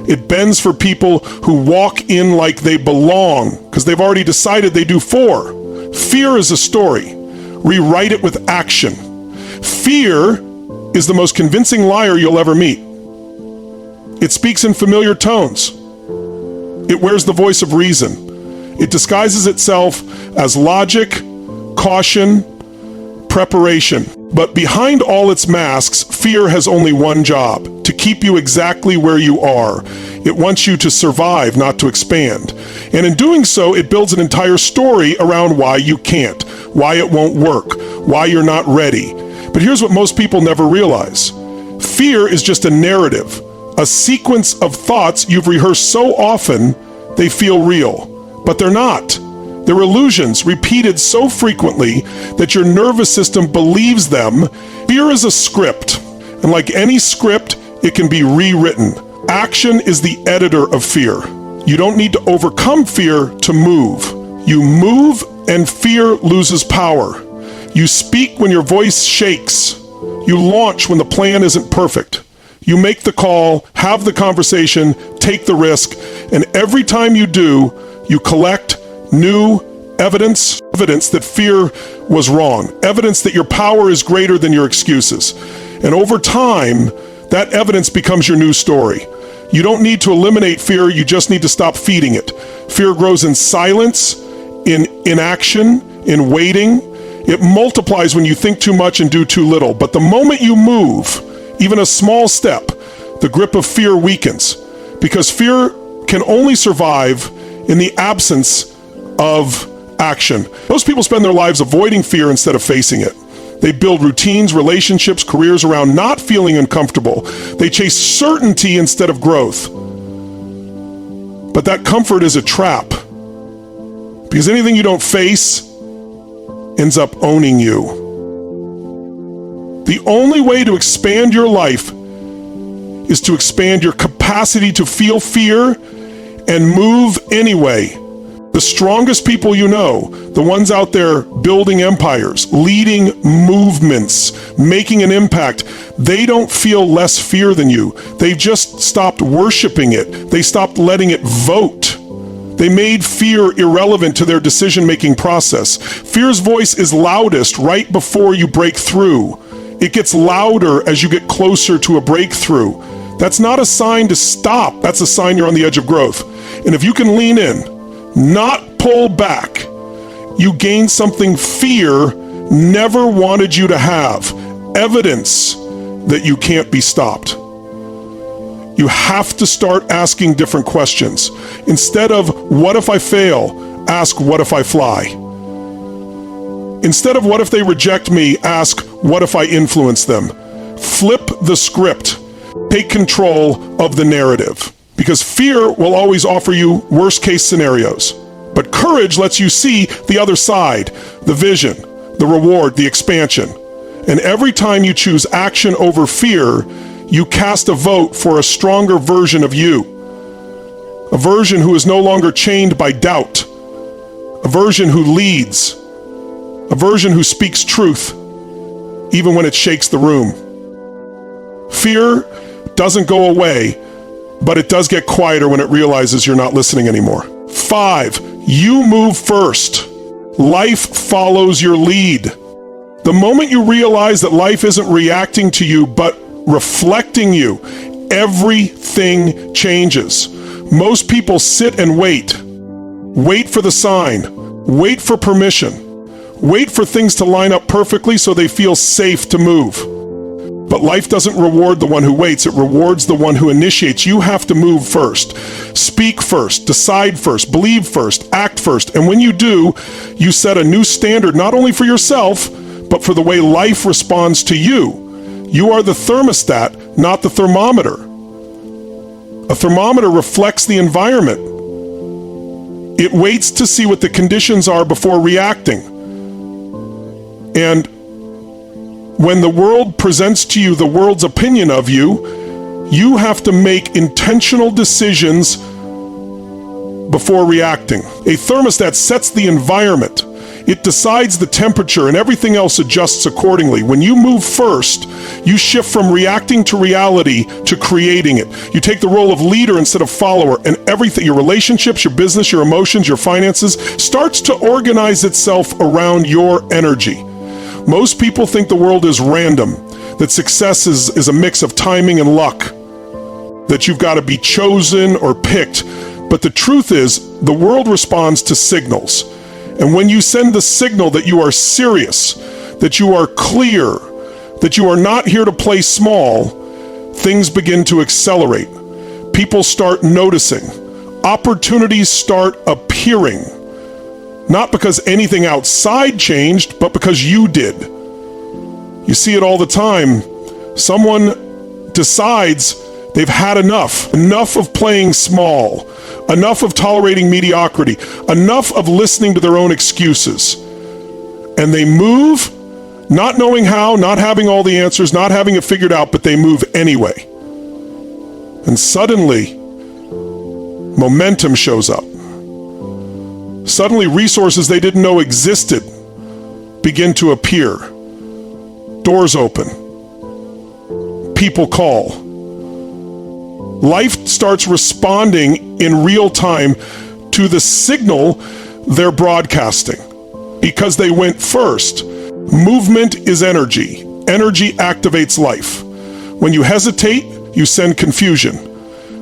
It bends for people who walk in like they belong, because they've already decided they do for. Fear is a story. Rewrite it with action. Fear is the most convincing liar you'll ever meet. It speaks in familiar tones. It wears the voice of reason. It disguises itself as logic, caution, preparation. But behind all its masks, fear has only one job: to keep you exactly where you are. It wants you to survive, not to expand. And in doing so, it builds an entire story around why you can't, why it won't work, why you're not ready. But here's what most people never realize. Fear is just a narrative, a sequence of thoughts you've rehearsed so often they feel real. But they're not. They're illusions repeated so frequently that your nervous system believes them. Fear is a script, and like any script, it can be rewritten. Action is the editor of fear. You don't need to overcome fear to move. You move and fear loses power. You speak when your voice shakes. You launch when the plan isn't perfect. You make the call, have the conversation, take the risk, and every time you do, you collect new evidence that fear was wrong, evidence that your power is greater than your excuses. And over time, that evidence becomes your new story. You don't need to eliminate fear, you just need to stop feeding it. Fear grows in silence, in inaction, in waiting. It multiplies when you think too much and do too little. But the moment you move, even a small step, the grip of fear weakens, because fear can only survive in the absence of action. Most people spend their lives avoiding fear instead of facing it. They build routines, relationships, careers around not feeling uncomfortable. They chase certainty instead of growth. But that comfort is a trap, because anything you don't face ends up owning you. The only way to expand your life is to expand your capacity to feel fear and move anyway. The strongest people you know, the ones out there building empires, leading movements, making an impact, they don't feel less fear than you. They've just stopped worshiping it. They stopped letting it vote. They made fear irrelevant to their decision-making process. Fear's voice is loudest right before you break through. It gets louder as you get closer to a breakthrough. That's not a sign to stop. That's a sign you're on the edge of growth. And if you can lean in, not pull back, you gain something fear never wanted you to have. Evidence that you can't be stopped. You have to start asking different questions. Instead of, what if I fail? Ask, what if I fly? Instead of, what if they reject me? Ask, what if I influence them? Flip the script. Take control of the narrative. Because fear will always offer you worst-case scenarios. But courage lets you see the other side, the vision, the reward, the expansion. And every time you choose action over fear, you cast a vote for a stronger version of you. A version who is no longer chained by doubt. A version who leads. A version who speaks truth, even when it shakes the room. Fear doesn't go away, but it does get quieter when it realizes you're not listening anymore. 5, you move first. Life follows your lead. The moment you realize that life isn't reacting to you, but reflecting you, everything changes. Most people sit and wait. Wait for the sign. Wait for permission. Wait for things to line up perfectly so they feel safe to move. But life doesn't reward the one who waits, it rewards the one who initiates. You have to move first. Speak first, decide first, believe first, act first. And when you do, you set a new standard not only for yourself, but for the way life responds to you. You are the thermostat, not the thermometer. A thermometer reflects the environment. It waits to see what the conditions are before reacting. And when the world presents to you the world's opinion of you, you have to make intentional decisions before reacting. A thermostat sets the environment. It decides the temperature, and everything else adjusts accordingly. When you move first, you shift from reacting to reality to creating it. You take the role of leader instead of follower, and everything, your relationships, your business, your emotions, your finances, starts to organize itself around your energy. Most people think the world is random, that success is a mix of timing and luck, that you've got to be chosen or picked. But the truth is, the world responds to signals. And when you send the signal that you are serious, that you are clear, that you are not here to play small, things begin to accelerate. People start noticing. Opportunities start appearing. Not because anything outside changed, but because you did. You see it all the time. Someone decides they've had enough of playing small, enough of tolerating mediocrity, enough of listening to their own excuses. And they move, not knowing how, not having all the answers, not having it figured out, but they move anyway. And suddenly, momentum shows up. Suddenly, resources they didn't know existed begin to appear. Doors open. People call. Life starts responding in real time to the signal they're broadcasting because they went first. Movement is energy. Energy activates life. When you hesitate, you send confusion.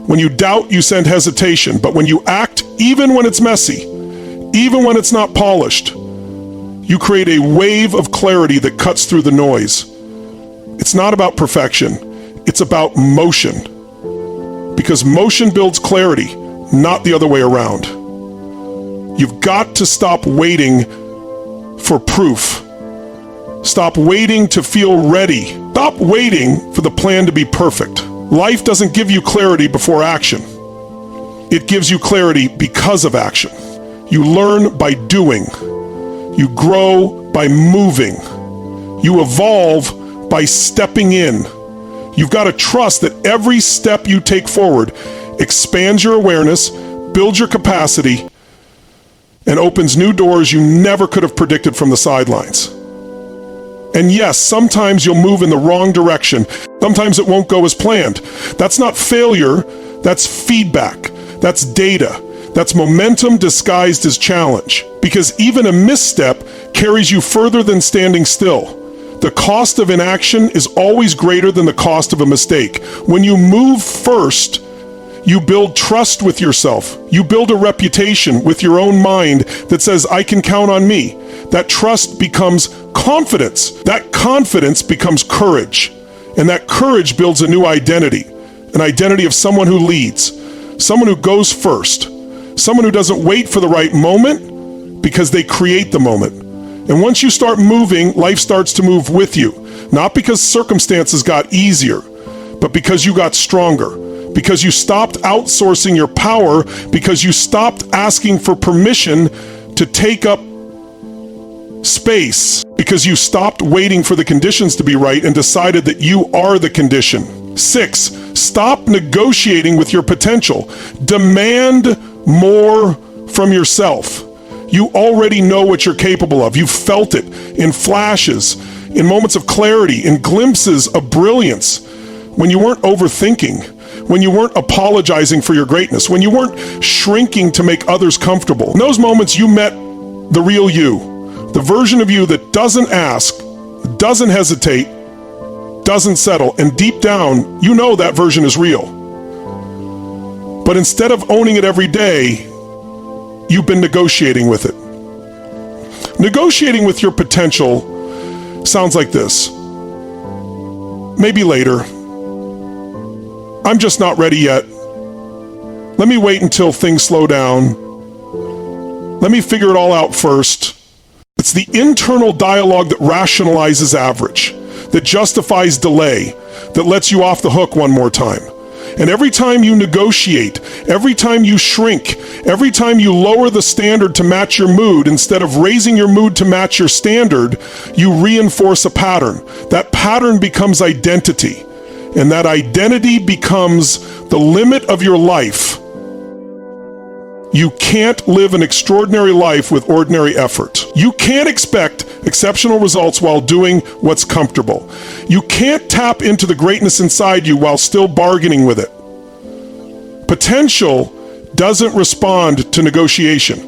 When you doubt, you send hesitation. But when you act, even when it's messy, even when it's not polished, you create a wave of clarity that cuts through the noise. It's not about perfection. It's about motion. Because motion builds clarity, not the other way around. You've got to stop waiting for proof. Stop waiting to feel ready. Stop waiting for the plan to be perfect. Life doesn't give you clarity before action. It gives you clarity because of action. You learn by doing. You grow by moving. You evolve by stepping in. You've got to trust that every step you take forward expands your awareness, builds your capacity, and opens new doors you never could have predicted from the sidelines. And yes, sometimes you'll move in the wrong direction. Sometimes it won't go as planned. That's not failure, that's feedback. That's data. That's momentum disguised as challenge. Because even a misstep carries you further than standing still. The cost of inaction is always greater than the cost of a mistake. When you move first, you build trust with yourself. You build a reputation with your own mind that says, I can count on me. That trust becomes confidence. That confidence becomes courage. And that courage builds a new identity, an identity of someone who leads, someone who goes first, someone who doesn't wait for the right moment because they create the moment. And once you start moving, life starts to move with you. Not because circumstances got easier, but because you got stronger. Because you stopped outsourcing your power, because you stopped asking for permission to take up space, because you stopped waiting for the conditions to be right and decided that you are the condition. 6, stop negotiating with your potential. Demand more from yourself. You already know what you're capable of. You've felt it in flashes, in moments of clarity, in glimpses of brilliance, when you weren't overthinking, when you weren't apologizing for your greatness, when you weren't shrinking to make others comfortable. In those moments, you met the real you, the version of you that doesn't ask, doesn't hesitate, doesn't settle, and deep down, you know that version is real. But instead of owning it every day, you've been negotiating with it. Negotiating with your potential sounds like this. Maybe later. I'm just not ready yet. Let me wait until things slow down. Let me figure it all out first. It's the internal dialogue that rationalizes average, that justifies delay, that lets you off the hook one more time. And every time you negotiate, every time you shrink, every time you lower the standard to match your mood instead of raising your mood to match your standard, you reinforce a pattern. That pattern becomes identity. And that identity becomes the limit of your life. You can't live an extraordinary life with ordinary effort. You can't expect exceptional results while doing what's comfortable. You can't tap into the greatness inside you while still bargaining with it. Potential doesn't respond to negotiation.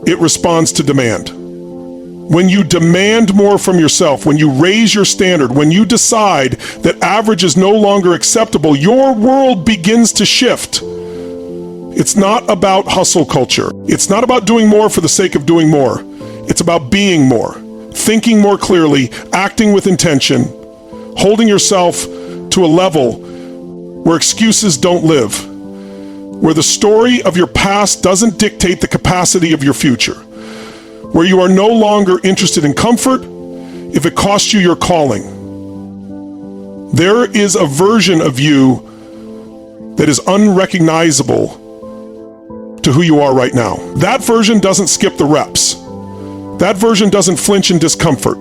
It responds to demand. When you demand more from yourself, when you raise your standard, when you decide that average is no longer acceptable, your world begins to shift. It's not about hustle culture. It's not about doing more for the sake of doing more. It's about being more, thinking more clearly, acting with intention, holding yourself to a level where excuses don't live, where the story of your past doesn't dictate the capacity of your future, where you are no longer interested in comfort if it costs you your calling. There is a version of you that is unrecognizable to who you are right now. That version doesn't skip the reps. That version doesn't flinch in discomfort.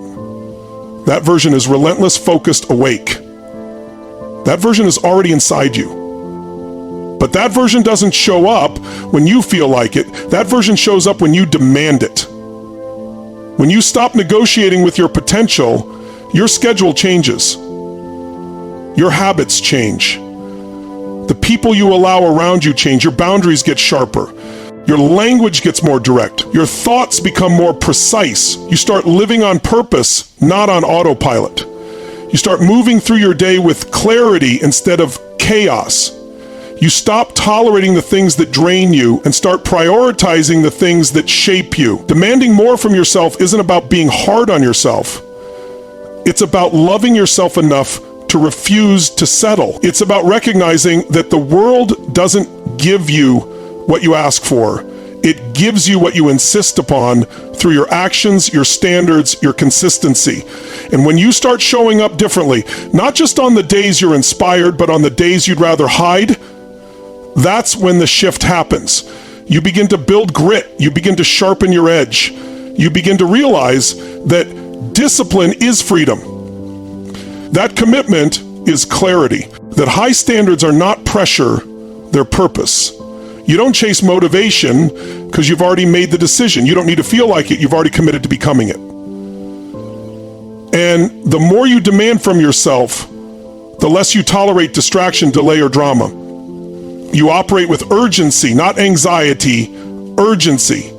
That version is relentless, focused, awake. That version is already inside you. But that version doesn't show up when you feel like it. That version shows up when you demand it. When you stop negotiating with your potential, your schedule changes. Your habits change. The people you allow around you change. Your boundaries get sharper. Your language gets more direct. Your thoughts become more precise. You start living on purpose, not on autopilot. You start moving through your day with clarity instead of chaos. You stop tolerating the things that drain you and start prioritizing the things that shape you. Demanding more from yourself isn't about being hard on yourself. It's about loving yourself enough to refuse to settle. It's about recognizing that the world doesn't give you what you ask for. It gives you what you insist upon through your actions, your standards, your consistency. And when you start showing up differently, not just on the days you're inspired, but on the days you'd rather hide, that's when the shift happens. You begin to build grit. You begin to sharpen your edge. You begin to realize that discipline is freedom. That commitment is clarity. That high standards are not pressure, they're purpose. You don't chase motivation because you've already made the decision. You don't need to feel like it. You've already committed to becoming it. And the more you demand from yourself, the less you tolerate distraction, delay, or drama. You operate with urgency, not anxiety, urgency.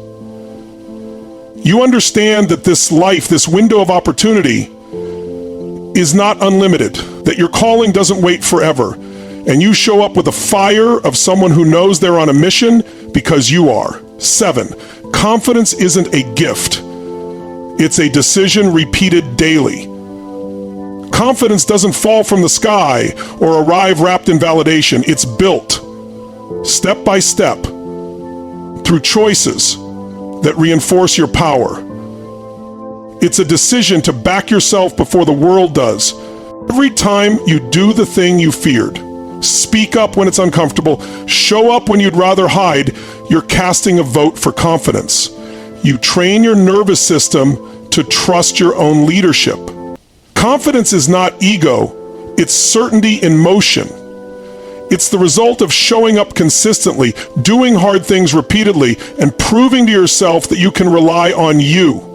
You understand that this life, this window of opportunity, is not unlimited, that your calling doesn't wait forever. And you show up with the fire of someone who knows they're on a mission because you are. 7, confidence isn't a gift. It's a decision repeated daily. Confidence doesn't fall from the sky or arrive wrapped in validation. It's built step by step through choices that reinforce your power. It's a decision to back yourself before the world does. Every time you do the thing you feared, speak up when it's uncomfortable, show up when you'd rather hide, you're casting a vote for confidence. You train your nervous system to trust your own leadership. Confidence is not ego, it's certainty in motion. It's the result of showing up consistently, doing hard things repeatedly, and proving to yourself that you can rely on you.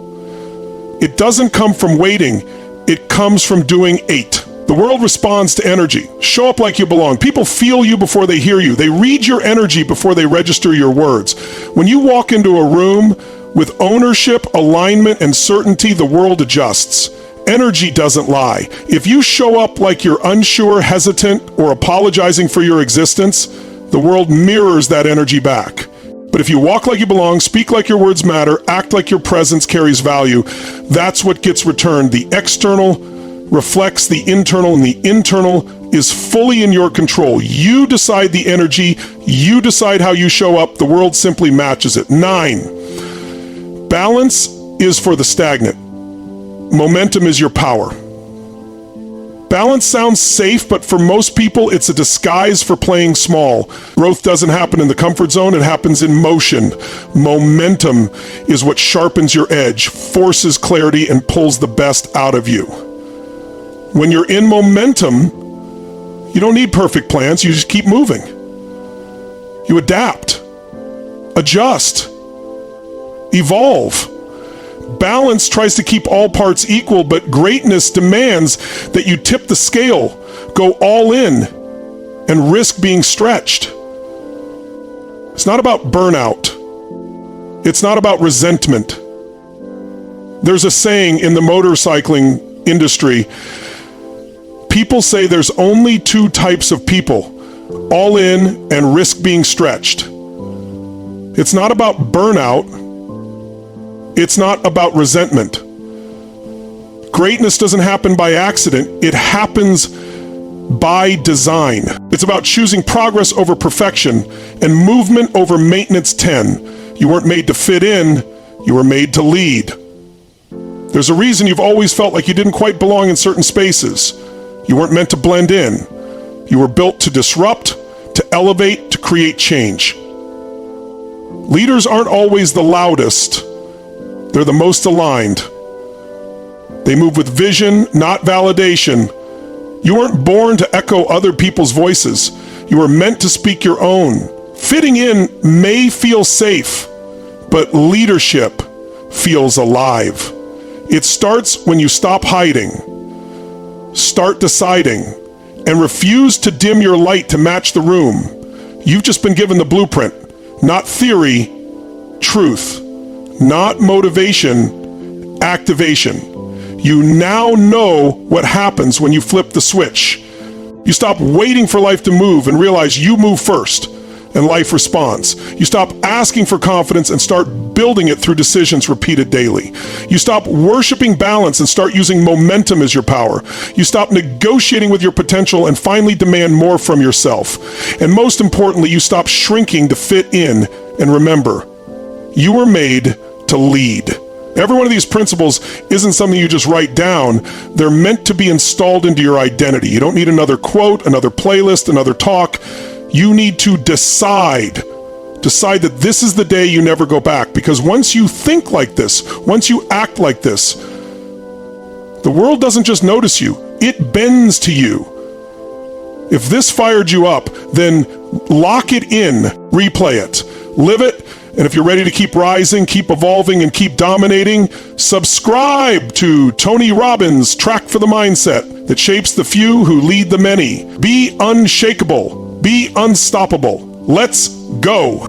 It doesn't come from waiting, it comes from doing 8. The world responds to energy. Show up like you belong. People feel you before they hear you. They read your energy before they register your words. When you walk into a room with ownership, alignment, and certainty, the world adjusts. Energy doesn't lie. If you show up like you're unsure, hesitant, or apologizing for your existence, the world mirrors that energy back. But if you walk like you belong, speak like your words matter, act like your presence carries value, that's what gets returned. The external reflects the internal, and the internal is fully in your control. You decide the energy, you decide how you show up, the world simply matches it. 9, balance is for the stagnant. Momentum is your power. Balance sounds safe, but for most people, it's a disguise for playing small. Growth doesn't happen in the comfort zone, it happens in motion. Momentum is what sharpens your edge, forces clarity, and pulls the best out of you. When you're in momentum, you don't need perfect plans, you just keep moving. You adapt, adjust, evolve. Balance tries to keep all parts equal, but greatness demands that you tip the scale, go all in, and risk being stretched. It's not about burnout. It's not about resentment. There's a saying in the motorcycling industry, people say there's only 2 types of people, all in and risk being stretched. It's not about burnout. It's not about resentment. Greatness doesn't happen by accident. It happens by design. It's about choosing progress over perfection and movement over maintenance 10. You weren't made to fit in, you were made to lead. There's a reason you've always felt like you didn't quite belong in certain spaces. You weren't meant to blend in. You were built to disrupt, to elevate, to create change. Leaders aren't always the loudest. They're the most aligned. They move with vision, not validation. You weren't born to echo other people's voices. You were meant to speak your own. Fitting in may feel safe, but leadership feels alive. It starts when you stop hiding, start deciding, and refuse to dim your light to match the room. You've just been given the blueprint, not theory, truth. Not motivation, activation. You now know what happens when you flip the switch. You stop waiting for life to move and realize you move first. and life responds. You stop asking for confidence and start building it through decisions repeated daily. You stop worshiping balance and start using momentum as your power. You stop negotiating with your potential and finally demand more from yourself. And most importantly, you stop shrinking to fit in and remember, you were made to lead. Every one of these principles isn't something you just write down. They're meant to be installed into your identity. You don't need another quote, another playlist, another talk. You need to decide that this is the day you never go back. Because once you think like this, once you act like this, the world doesn't just notice you, it bends to you. If this fired you up, then lock it in, replay it, live it, and if you're ready to keep rising, keep evolving, and keep dominating, subscribe to Tony Robbins' Track for the Mindset that shapes the few who lead the many. Be unshakable. Be unstoppable. Let's go.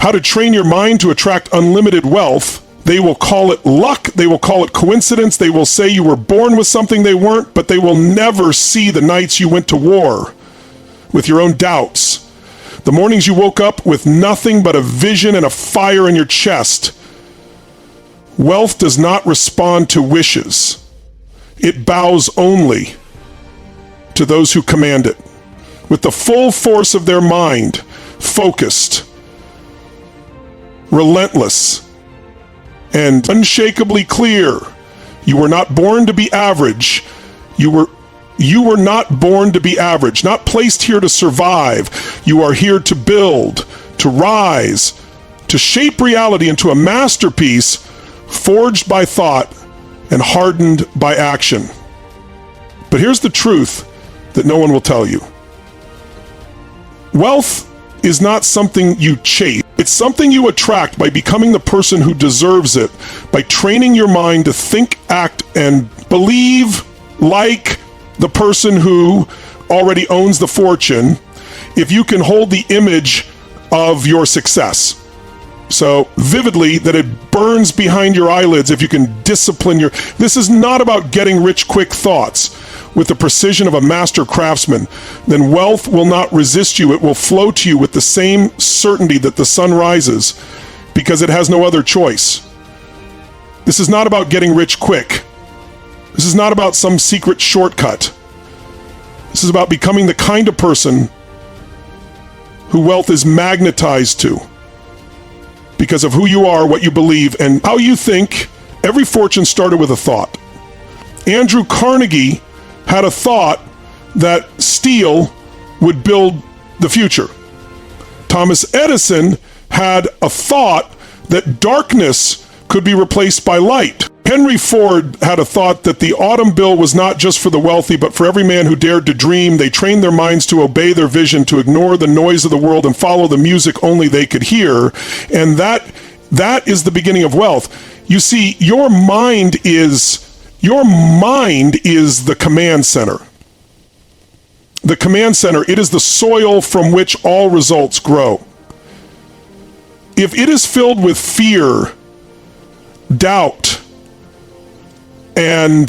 How to train your mind to attract unlimited wealth. They will call it luck. They will call it coincidence. They will say you were born with something they weren't, but they will never see the nights you went to war with your own doubts. The mornings you woke up with nothing but a vision and a fire in your chest. Wealth does not respond to wishes. It bows only to those who command it. With the full force of their mind, focused, relentless, and unshakably clear. You were not born to be average. You were not born to be average, not placed here to survive. You are here to build, to rise, to shape reality into a masterpiece forged by thought and hardened by action. But here's the truth that no one will tell you. Wealth is not something you chase. It's something you attract by becoming the person who deserves it, by training your mind to think, act, and believe like the person who already owns the fortune, if you can hold the image of your success so vividly that it burns behind your eyelids, if you can discipline your... This is not about getting rich quick thoughts with the precision of a master craftsman. Then wealth will not resist you. It will flow to you with the same certainty that the sun rises, because it has no other choice. This is not about getting rich quick. This is not about some secret shortcut. This is about becoming the kind of person who wealth is magnetized to because of who you are, what you believe, and how you think. Every fortune started with a thought. Andrew Carnegie had a thought that steel would build the future. Thomas Edison had a thought that darkness could be replaced by light. Henry Ford had a thought that the automobile was not just for the wealthy, but for every man who dared to dream. They trained their minds to obey their vision, to ignore the noise of the world and follow the music only they could hear. And that is the beginning of wealth. You see, your mind is the command center. The command center, it is the soil from which all results grow. If it is filled with fear, doubt, and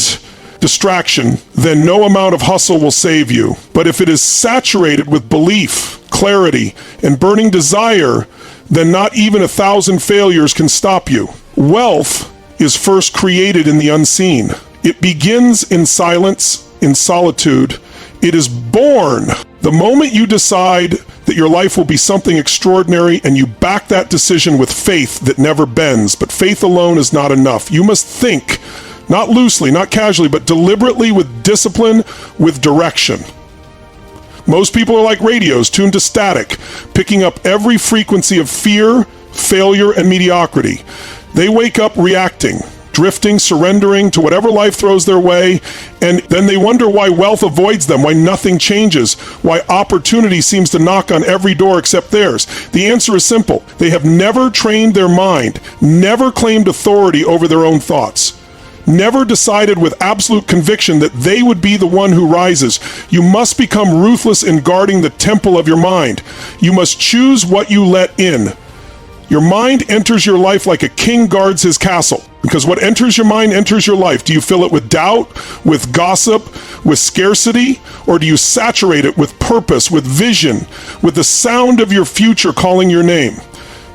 distraction, then no amount of hustle will save you. But if it is saturated with belief, clarity, and burning desire, then not even 1,000 failures can stop you. Wealth is first created in the unseen. It begins in silence, in solitude. It is born the moment you decide that your life will be something extraordinary, and you back that decision with faith that never bends. But faith alone is not enough. You must think, not loosely, not casually, but deliberately, with discipline, with direction. Most people are like radios tuned to static, picking up every frequency of fear, failure, and mediocrity. They wake up reacting. drifting, surrendering to whatever life throws their way, and then they wonder why wealth avoids them, why nothing changes, why opportunity seems to knock on every door except theirs. The answer is simple. They have never trained their mind, never claimed authority over their own thoughts, never decided with absolute conviction that they would be the one who rises. You must become ruthless in guarding the temple of your mind. You must choose what you let in. Your mind enters your life like a king guards his castle, because what enters your mind enters your life. Do you fill it with doubt, with gossip, with scarcity, or do you saturate it with purpose, with vision, with the sound of your future calling your name?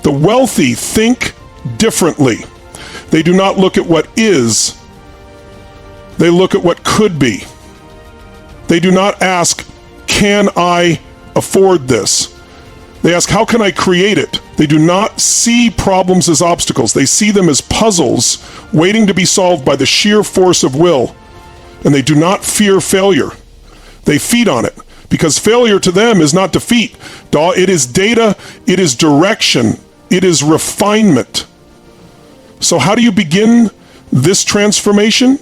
The wealthy think differently. They do not look at what is, they look at what could be. They do not ask, can I afford this? They ask, how can I create it? They do not see problems as obstacles. They see them as puzzles waiting to be solved by the sheer force of will. And they do not fear failure. They feed on it, because failure to them is not defeat. It is data, it is direction, it is refinement. So how do you begin this transformation?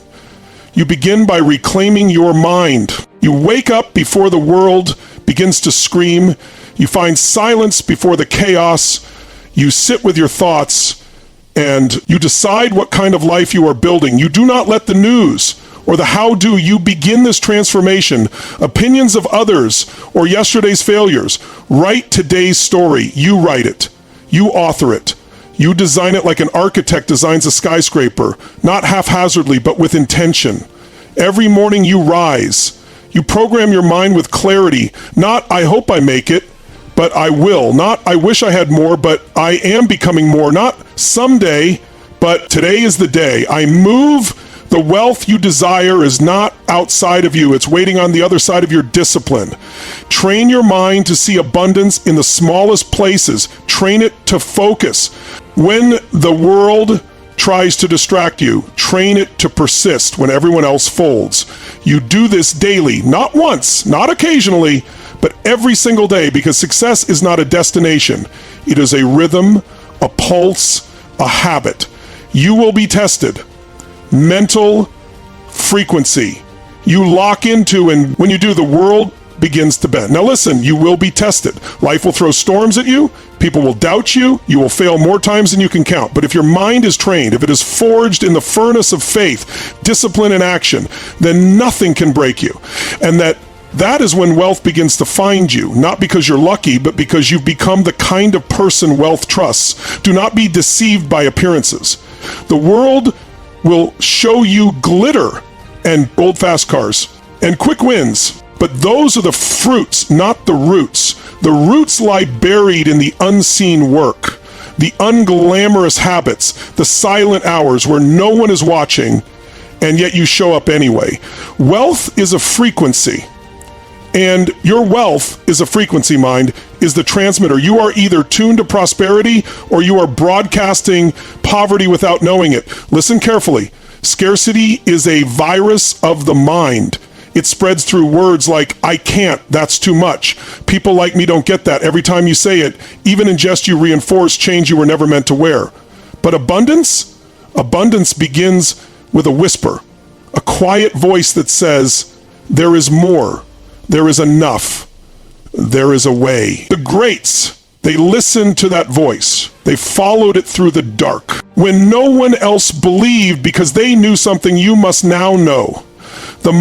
You begin by reclaiming your mind. You wake up before the world begins to scream. You find silence before the chaos. You sit with your thoughts and you decide what kind of life you are building. You do not let the news or the how-do. You begin this transformation. Opinions of others or yesterday's failures. Write today's story. You write it. You author it. You design it like an architect designs a skyscraper, not haphazardly, but with intention. Every morning you rise. You program your mind with clarity, not I hope I make it, but I will. Not I wish I had more, but I am becoming more. Not someday, but today is the day. I move. The wealth you desire is not outside of you. It's waiting on the other side of your discipline. Train your mind to see abundance in the smallest places. Train it to focus. When the world tries to distract you, train it to persist when everyone else folds. You do this daily, not once, not occasionally, but every single day, because success is not a destination. It is a rhythm, a pulse, a habit. You will be tested. Mental frequency. You lock into, and when you do, the world begins to bend. Now listen, you will be tested. Life will throw storms at you. People will doubt you. You will fail more times than you can count. But if your mind is trained, if it is forged in the furnace of faith, discipline, and action, then nothing can break you. And that is when wealth begins to find you, not because you're lucky, but because you've become the kind of person wealth trusts. Do not be deceived by appearances. The world will show you glitter and old fast cars and quick wins. But those are the fruits, not the roots. The roots lie buried in the unseen work, the unglamorous habits, the silent hours where no one is watching, and yet you show up anyway. Wealth is a frequency, and your wealth is a frequency, mind, is the transmitter. You are either tuned to prosperity or you are broadcasting poverty without knowing it. Listen carefully. Scarcity is a virus of the mind. It spreads through words like, I can't, that's too much. People like me don't get that. Every time you say it, even in jest, you reinforce change you were never meant to wear. But abundance begins with a whisper, a quiet voice that says, there is more, there is enough, there is a way. The greats, they listened to that voice. They followed it through the dark. When no one else believed because they knew something you must now know. The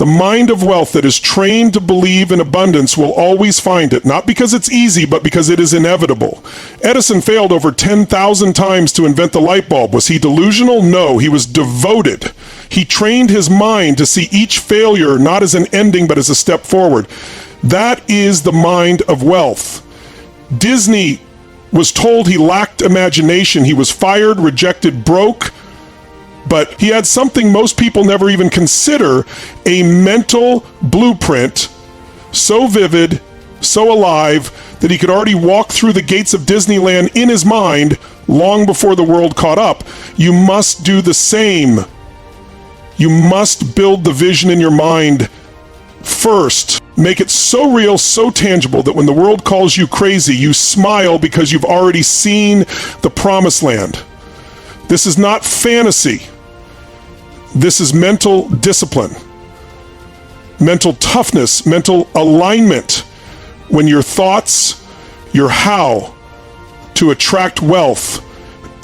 mind of wealth that is trained to believe in abundance will always find it, not because it's easy, but because it is inevitable. Edison failed over 10,000 times to invent the light bulb. Was he delusional? No, he was devoted. He trained his mind to see each failure not as an ending, but as a step forward. That is the mind of wealth. Disney was told he lacked imagination. He was fired, rejected, broke. But he had something most people never even consider, a mental blueprint so vivid, so alive, that he could already walk through the gates of Disneyland in his mind long before the world caught up. You must do the same. You must build the vision in your mind first. Make it so real, so tangible that when the world calls you crazy, you smile because you've already seen the promised land. This is not fantasy. This is mental discipline, mental toughness, mental alignment. When your thoughts, your how to attract wealth,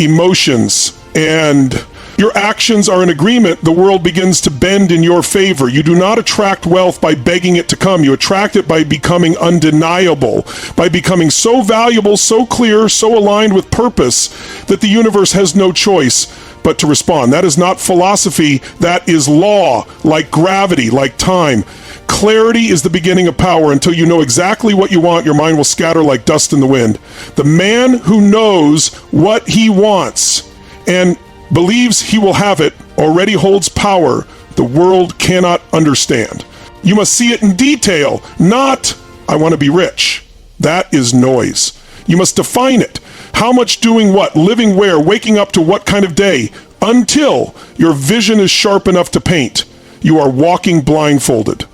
emotions, and your actions are in agreement, the world begins to bend in your favor. You do not attract wealth by begging it to come. You attract it by becoming undeniable, by becoming so valuable, so clear, so aligned with purpose that the universe has no choice but to respond. That is not philosophy. That is law, like gravity, like time. Clarity is the beginning of power. Until you know exactly what you want, your mind will scatter like dust in the wind. The man who knows what he wants and believes he will have it already holds power the world cannot understand. You must see it in detail, not, I want to be rich. That is noise. You must define it. How much doing what, living where, waking up to what kind of day, until your vision is sharp enough to paint. You are walking blindfolded.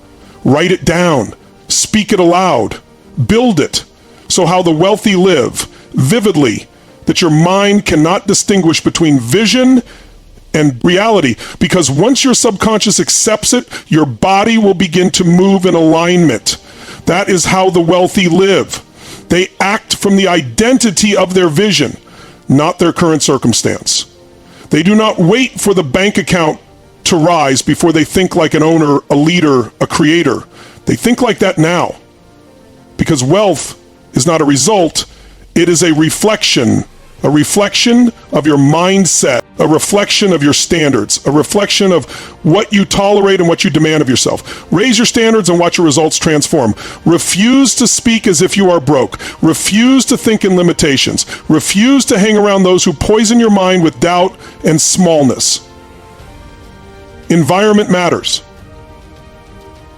Write it down. Speak it aloud. Build it. So how the wealthy live, vividly, that your mind cannot distinguish between vision and reality. Because once your subconscious accepts it, your body will begin to move in alignment. That is how the wealthy live. They act from the identity of their vision, not their current circumstance. They do not wait for the bank account to rise before they think like an owner, a leader, a creator. They think like that now. Because wealth is not a result, it is a reflection of your mindset, a reflection of your standards, a reflection of what you tolerate and what you demand of yourself. Raise your standards and watch your results transform. Refuse to speak as if you are broke. Refuse to think in limitations. Refuse to hang around those who poison your mind with doubt and smallness. Environment matters.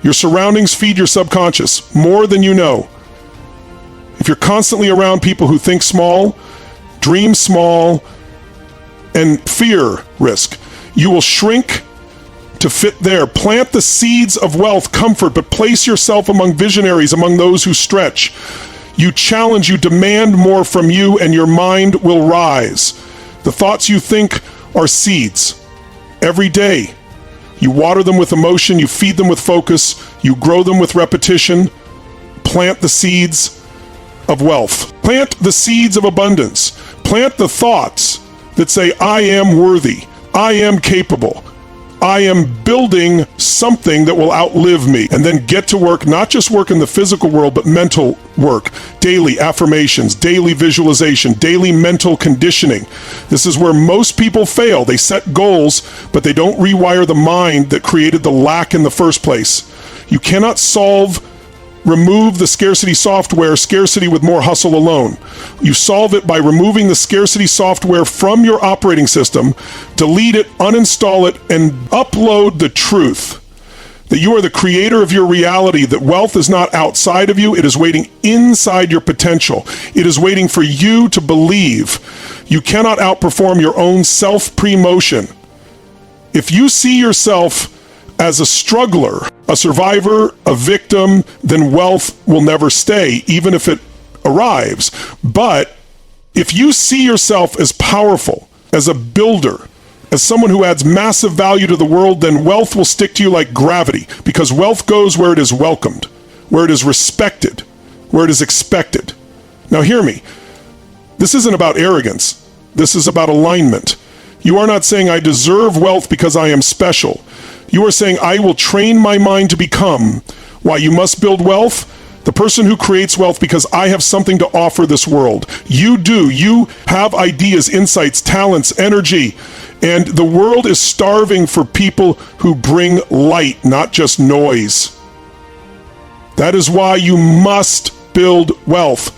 Your surroundings feed your subconscious more than you know. If you're constantly around people who think small, dream small, and fear risk, you will shrink to fit there. Plant the seeds of wealth, comfort, but place yourself among visionaries, among those who stretch. You challenge, you demand more from you, and your mind will rise. The thoughts you think are seeds. Every day, you water them with emotion, you feed them with focus, you grow them with repetition. Plant the seeds of wealth. Plant the seeds of abundance. Plant the thoughts that say, I am worthy, I am capable, I am building something that will outlive me. And then get to work, not just work in the physical world, but mental work. Daily affirmations, daily visualization, daily mental conditioning. This is where most people fail. They set goals, but they don't rewire the mind that created the lack in the first place. You cannot remove the scarcity software, scarcity with more hustle alone. You solve it by removing the scarcity software from your operating system, delete it, uninstall it, and upload the truth that you are the creator of your reality, that wealth is not outside of you, it is waiting inside your potential. It is waiting for you to believe. You cannot outperform your own self-promotion. If you see yourself as a struggler, a survivor, a victim, then wealth will never stay, even if it arrives. But if you see yourself as powerful, as a builder, as someone who adds massive value to the world, then wealth will stick to you like gravity, because wealth goes where it is welcomed, where it is respected, where it is expected. Now hear me. This isn't about arrogance. This is about alignment. You are not saying, I deserve wealth because I am special. You are saying, I will train my mind to become. Why you must build wealth? The person who creates wealth because I have something to offer this world. You do. You have ideas, insights, talents, energy. And the world is starving for people who bring light, not just noise. That is why you must build wealth.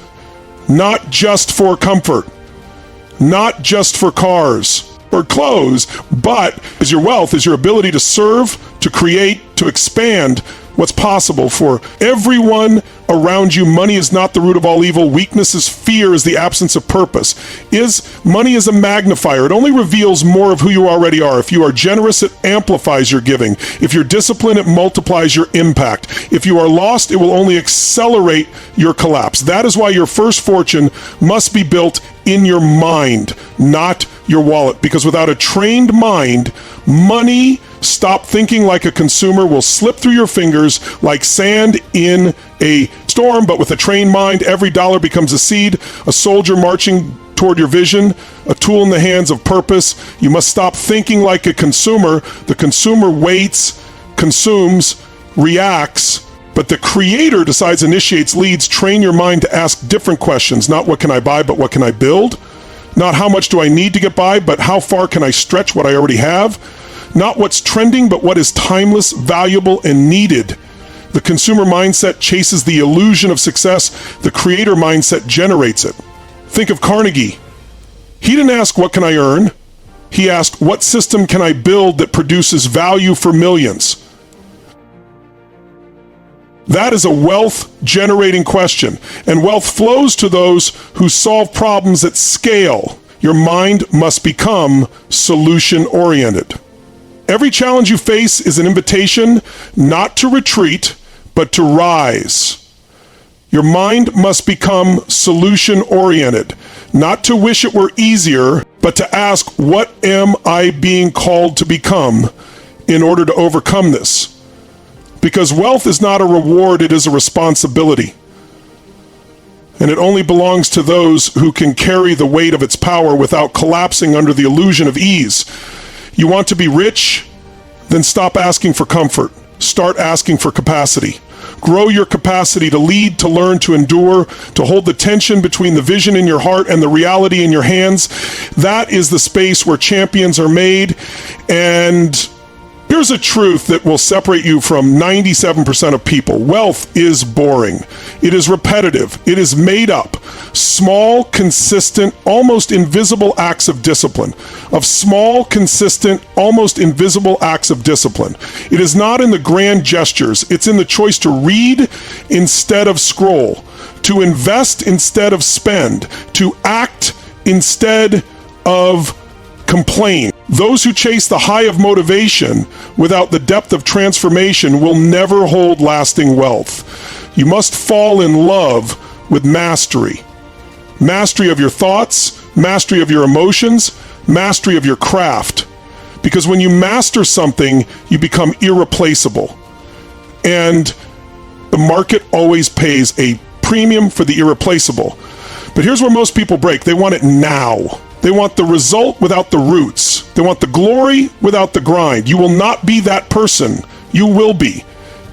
Not just for comfort. Not just for cars or clothes, but as your wealth is your ability to serve, to create, to expand, what's possible for everyone around you. Money is not the root of all evil. Weakness is fear, is the absence of purpose. Money is a magnifier. It only reveals more of who you already are. If you are generous, it amplifies your giving. If you're disciplined, it multiplies your impact. If you are lost, it will only accelerate your collapse. That is why your first fortune must be built in your mind, not your wallet. Because without a trained mind, money, stop thinking like a consumer, will slip through your fingers like sand in a storm. But with a trained mind, every dollar becomes a seed, a soldier marching toward your vision, a tool in the hands of purpose. You must stop thinking like a consumer. The consumer waits, consumes, reacts, but the creator decides, initiates, leads. Train your mind to ask different questions. Not what can I buy, but what can I build? Not how much do I need to get by, but how far can I stretch what I already have? Not what's trending, but what is timeless, valuable, and needed. The consumer mindset chases the illusion of success. The creator mindset generates it. Think of Carnegie. He didn't ask, what can I earn? He asked, what system can I build that produces value for millions? That is a wealth-generating question, and wealth flows to those who solve problems at scale. Your mind must become solution-oriented. Every challenge you face is an invitation not to retreat, but to rise. Your mind must become solution-oriented, not to wish it were easier, but to ask, what am I being called to become in order to overcome this? Because wealth is not a reward, it is a responsibility. And it only belongs to those who can carry the weight of its power without collapsing under the illusion of ease. You want to be rich? Then stop asking for comfort. Start asking for capacity. Grow your capacity to lead, to learn, to endure, to hold the tension between the vision in your heart and the reality in your hands. That is the space where champions are made. And here's a truth that will separate you from 97% of people. Wealth is boring. It is repetitive. It is made up. Small, consistent, almost invisible acts of discipline. Of small, consistent, almost invisible acts of discipline. It is not in the grand gestures. It's in the choice to read instead of scroll, to invest instead of spend, to act instead of complain. Those who chase the high of motivation without the depth of transformation will never hold lasting wealth. You must fall in love with mastery. Mastery of your thoughts, mastery of your emotions, mastery of your craft. Because when you master something, you become irreplaceable. And the market always pays a premium for the irreplaceable. But here's where most people break. They want it now. They want the result without the roots. They want the glory without the grind. You will not be that person. You will be.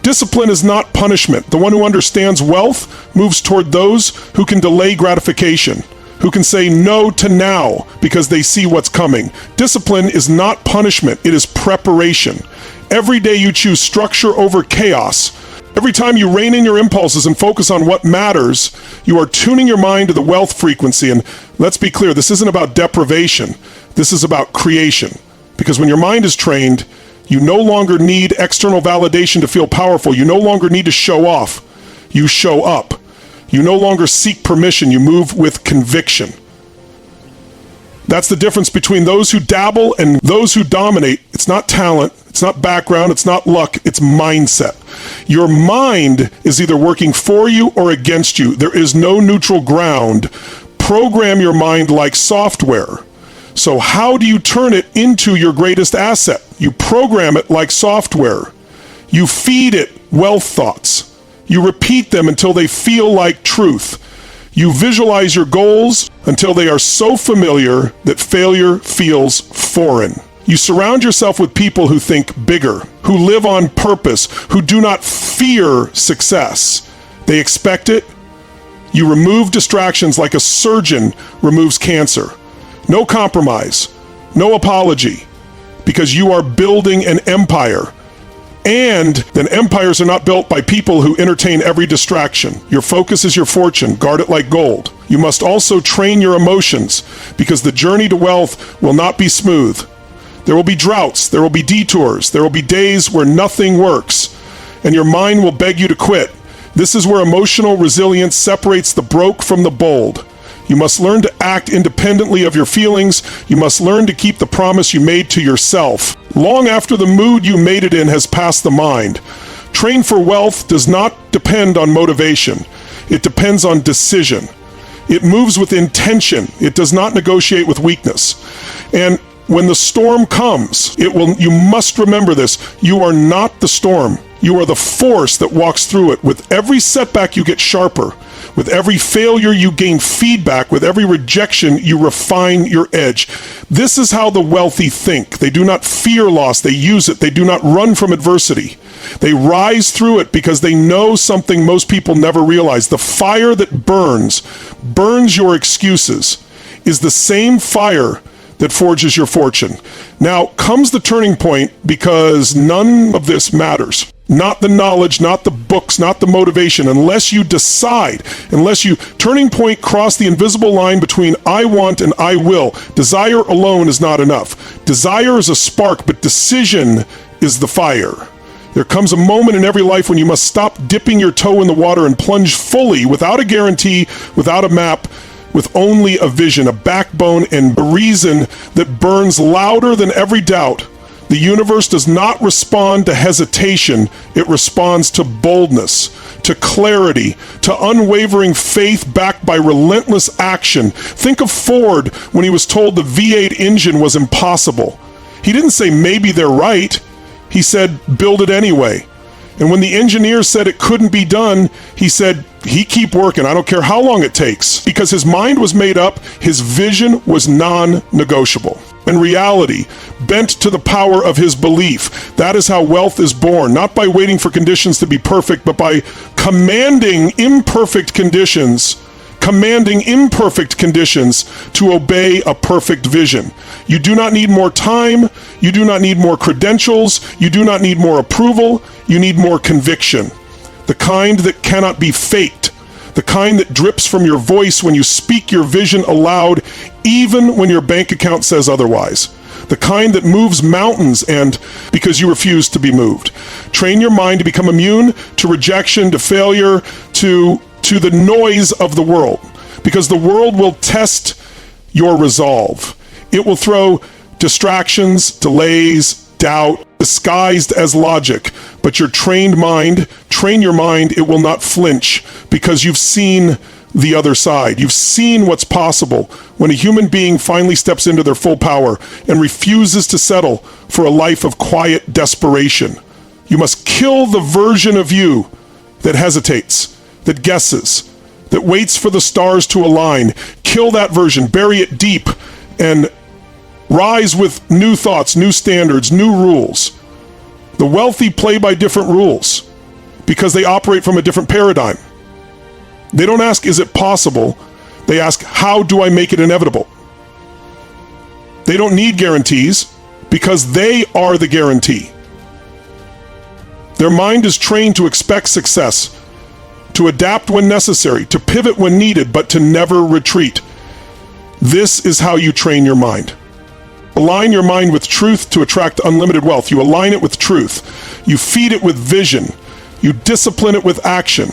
Discipline is not punishment. The one who understands wealth moves toward those who can delay gratification, who can say no to now because they see what's coming. Discipline is not punishment. It is preparation. Every day you choose structure over chaos. Every time you rein in your impulses and focus on what matters, you are tuning your mind to the wealth frequency. And let's be clear, this isn't about deprivation. This is about creation. Because when your mind is trained, you no longer need external validation to feel powerful. You no longer need to show off. You show up. You no longer seek permission. You move with conviction. That's the difference between those who dabble and those who dominate. It's not talent. It's not background. It's not luck. It's mindset. Your mind is either working for you or against you. There is no neutral ground. Program your mind like software. So how do you turn it into your greatest asset? You program it like software. You feed it wealth thoughts. You repeat them until they feel like truth. You visualize your goals until they are so familiar that failure feels foreign. You surround yourself with people who think bigger, who live on purpose, who do not fear success. They expect it. You remove distractions like a surgeon removes cancer. No compromise, no apology, because you are building an empire. And then empires are not built by people who entertain every distraction. Your focus is your fortune. Guard it like gold. You must also train your emotions, because the journey to wealth will not be smooth. There will be droughts. There will be detours. There will be days where nothing works. and your mind will beg you to quit. This is where emotional resilience separates the broke from the bold. You must learn to act independently of your feelings. You must learn to keep the promise you made to yourself, long after the mood you made it in has passed the mind. Train for wealth does not depend on motivation. It depends on decision. It moves with intention. It does not negotiate with weakness. And when the storm comes, you must remember this. You are not the storm. You are the force that walks through it. With every setback, you get sharper. With every failure, you gain feedback. With every rejection, you refine your edge. This is how the wealthy think. They do not fear loss. They use it. They do not run from adversity. They rise through it because they know something most people never realize. The fire that burns your excuses, is the same fire that forges your fortune. Now comes the turning point, because none of this matters. Not the knowledge, not the books, not the motivation, unless you decide, turning point, cross the invisible line between I want and I will. Desire alone is not enough. Desire is a spark, but decision is the fire. There comes a moment in every life when you must stop dipping your toe in the water and plunge fully, without a guarantee, without a map, with only a vision, a backbone, and a reason that burns louder than every doubt. The universe does not respond to hesitation. It responds to boldness, to clarity, to unwavering faith backed by relentless action. Think of Ford when he was told the V8 engine was impossible. He didn't say maybe they're right. He said, build it anyway. And when the engineers said it couldn't be done, he said, keep working. I don't care how long it takes. Because his mind was made up, his vision was non-negotiable. And reality, bent to the power of his belief. That is how wealth is born, not by waiting for conditions to be perfect, but by commanding imperfect conditions to obey a perfect vision. You do not need more time. You do not need more credentials. You do not need more approval. You need more conviction. The kind that cannot be faked. The kind that drips from your voice when you speak your vision aloud, even when your bank account says otherwise. The kind that moves mountains and because you refuse to be moved. Train your mind to become immune to rejection, to failure, to the noise of the world, because the world will test your resolve. It will throw distractions, delays, doubt, disguised as logic, but train your mind, it will not flinch, because you've seen the other side. You've seen what's possible when a human being finally steps into their full power and refuses to settle for a life of quiet desperation. You must kill the version of you that hesitates, that guesses, that waits for the stars to align. Kill that version, bury it deep, and rise with new thoughts, new standards, new rules. The wealthy play by different rules because they operate from a different paradigm. They don't ask, is it possible? They ask, how do I make it inevitable? They don't need guarantees because they are the guarantee. Their mind is trained to expect success, to adapt when necessary, to pivot when needed, but to never retreat. This is how you train your mind. Align your mind with truth to attract unlimited wealth. You align it with truth. You feed it with vision. You discipline it with action.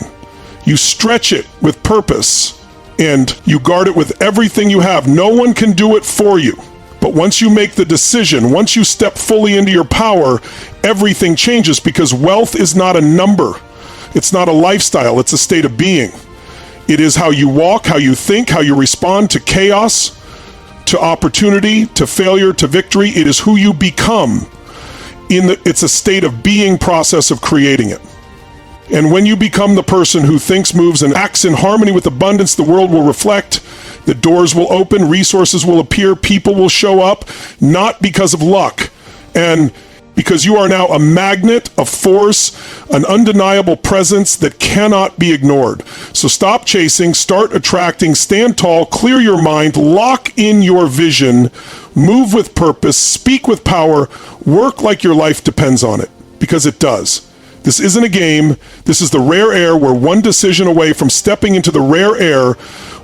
You stretch it with purpose. And you guard it with everything you have. No one can do it for you. But once you make the decision, once you step fully into your power, everything changes, because wealth is not a number. It's not a lifestyle, it's a state of being. It is how you walk, how you think, how you respond to chaos, to opportunity, to failure, to victory. It is who you become. It's a state of being process of creating it. And when you become the person who thinks, moves, and acts in harmony with abundance, the world will reflect, the doors will open, resources will appear, people will show up, not because of luck, and because you are now a magnet, a force, an undeniable presence that cannot be ignored. So stop chasing, start attracting, stand tall, clear your mind, lock in your vision, move with purpose, speak with power, work like your life depends on it, because it does. This isn't a game. This is the rare air. We're one decision away from stepping into the rare air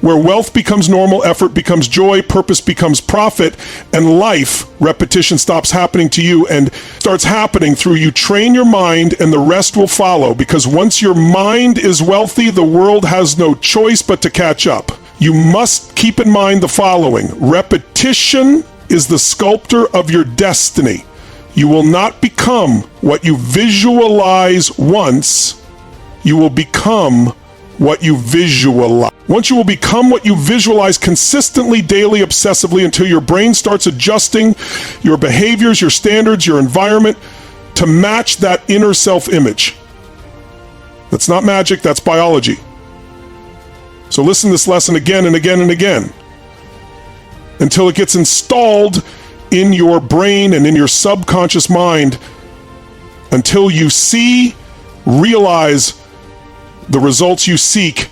where wealth becomes normal, effort becomes joy, purpose becomes profit, and life, repetition, stops happening to you and starts happening through you train your mind, and the rest will follow. Because once your mind is wealthy, the world has no choice but to catch up. You must keep in mind the following. Repetition is the sculptor of your destiny. You will not become what you visualize once. You will become what you visualize. Once you will become what you visualize consistently, daily, obsessively, until your brain starts adjusting your behaviors, your standards, your environment to match that inner self-image. That's not magic, that's biology. So listen to this lesson again and again and again until it gets installed in your brain and in your subconscious mind, until you see, realize the results you seek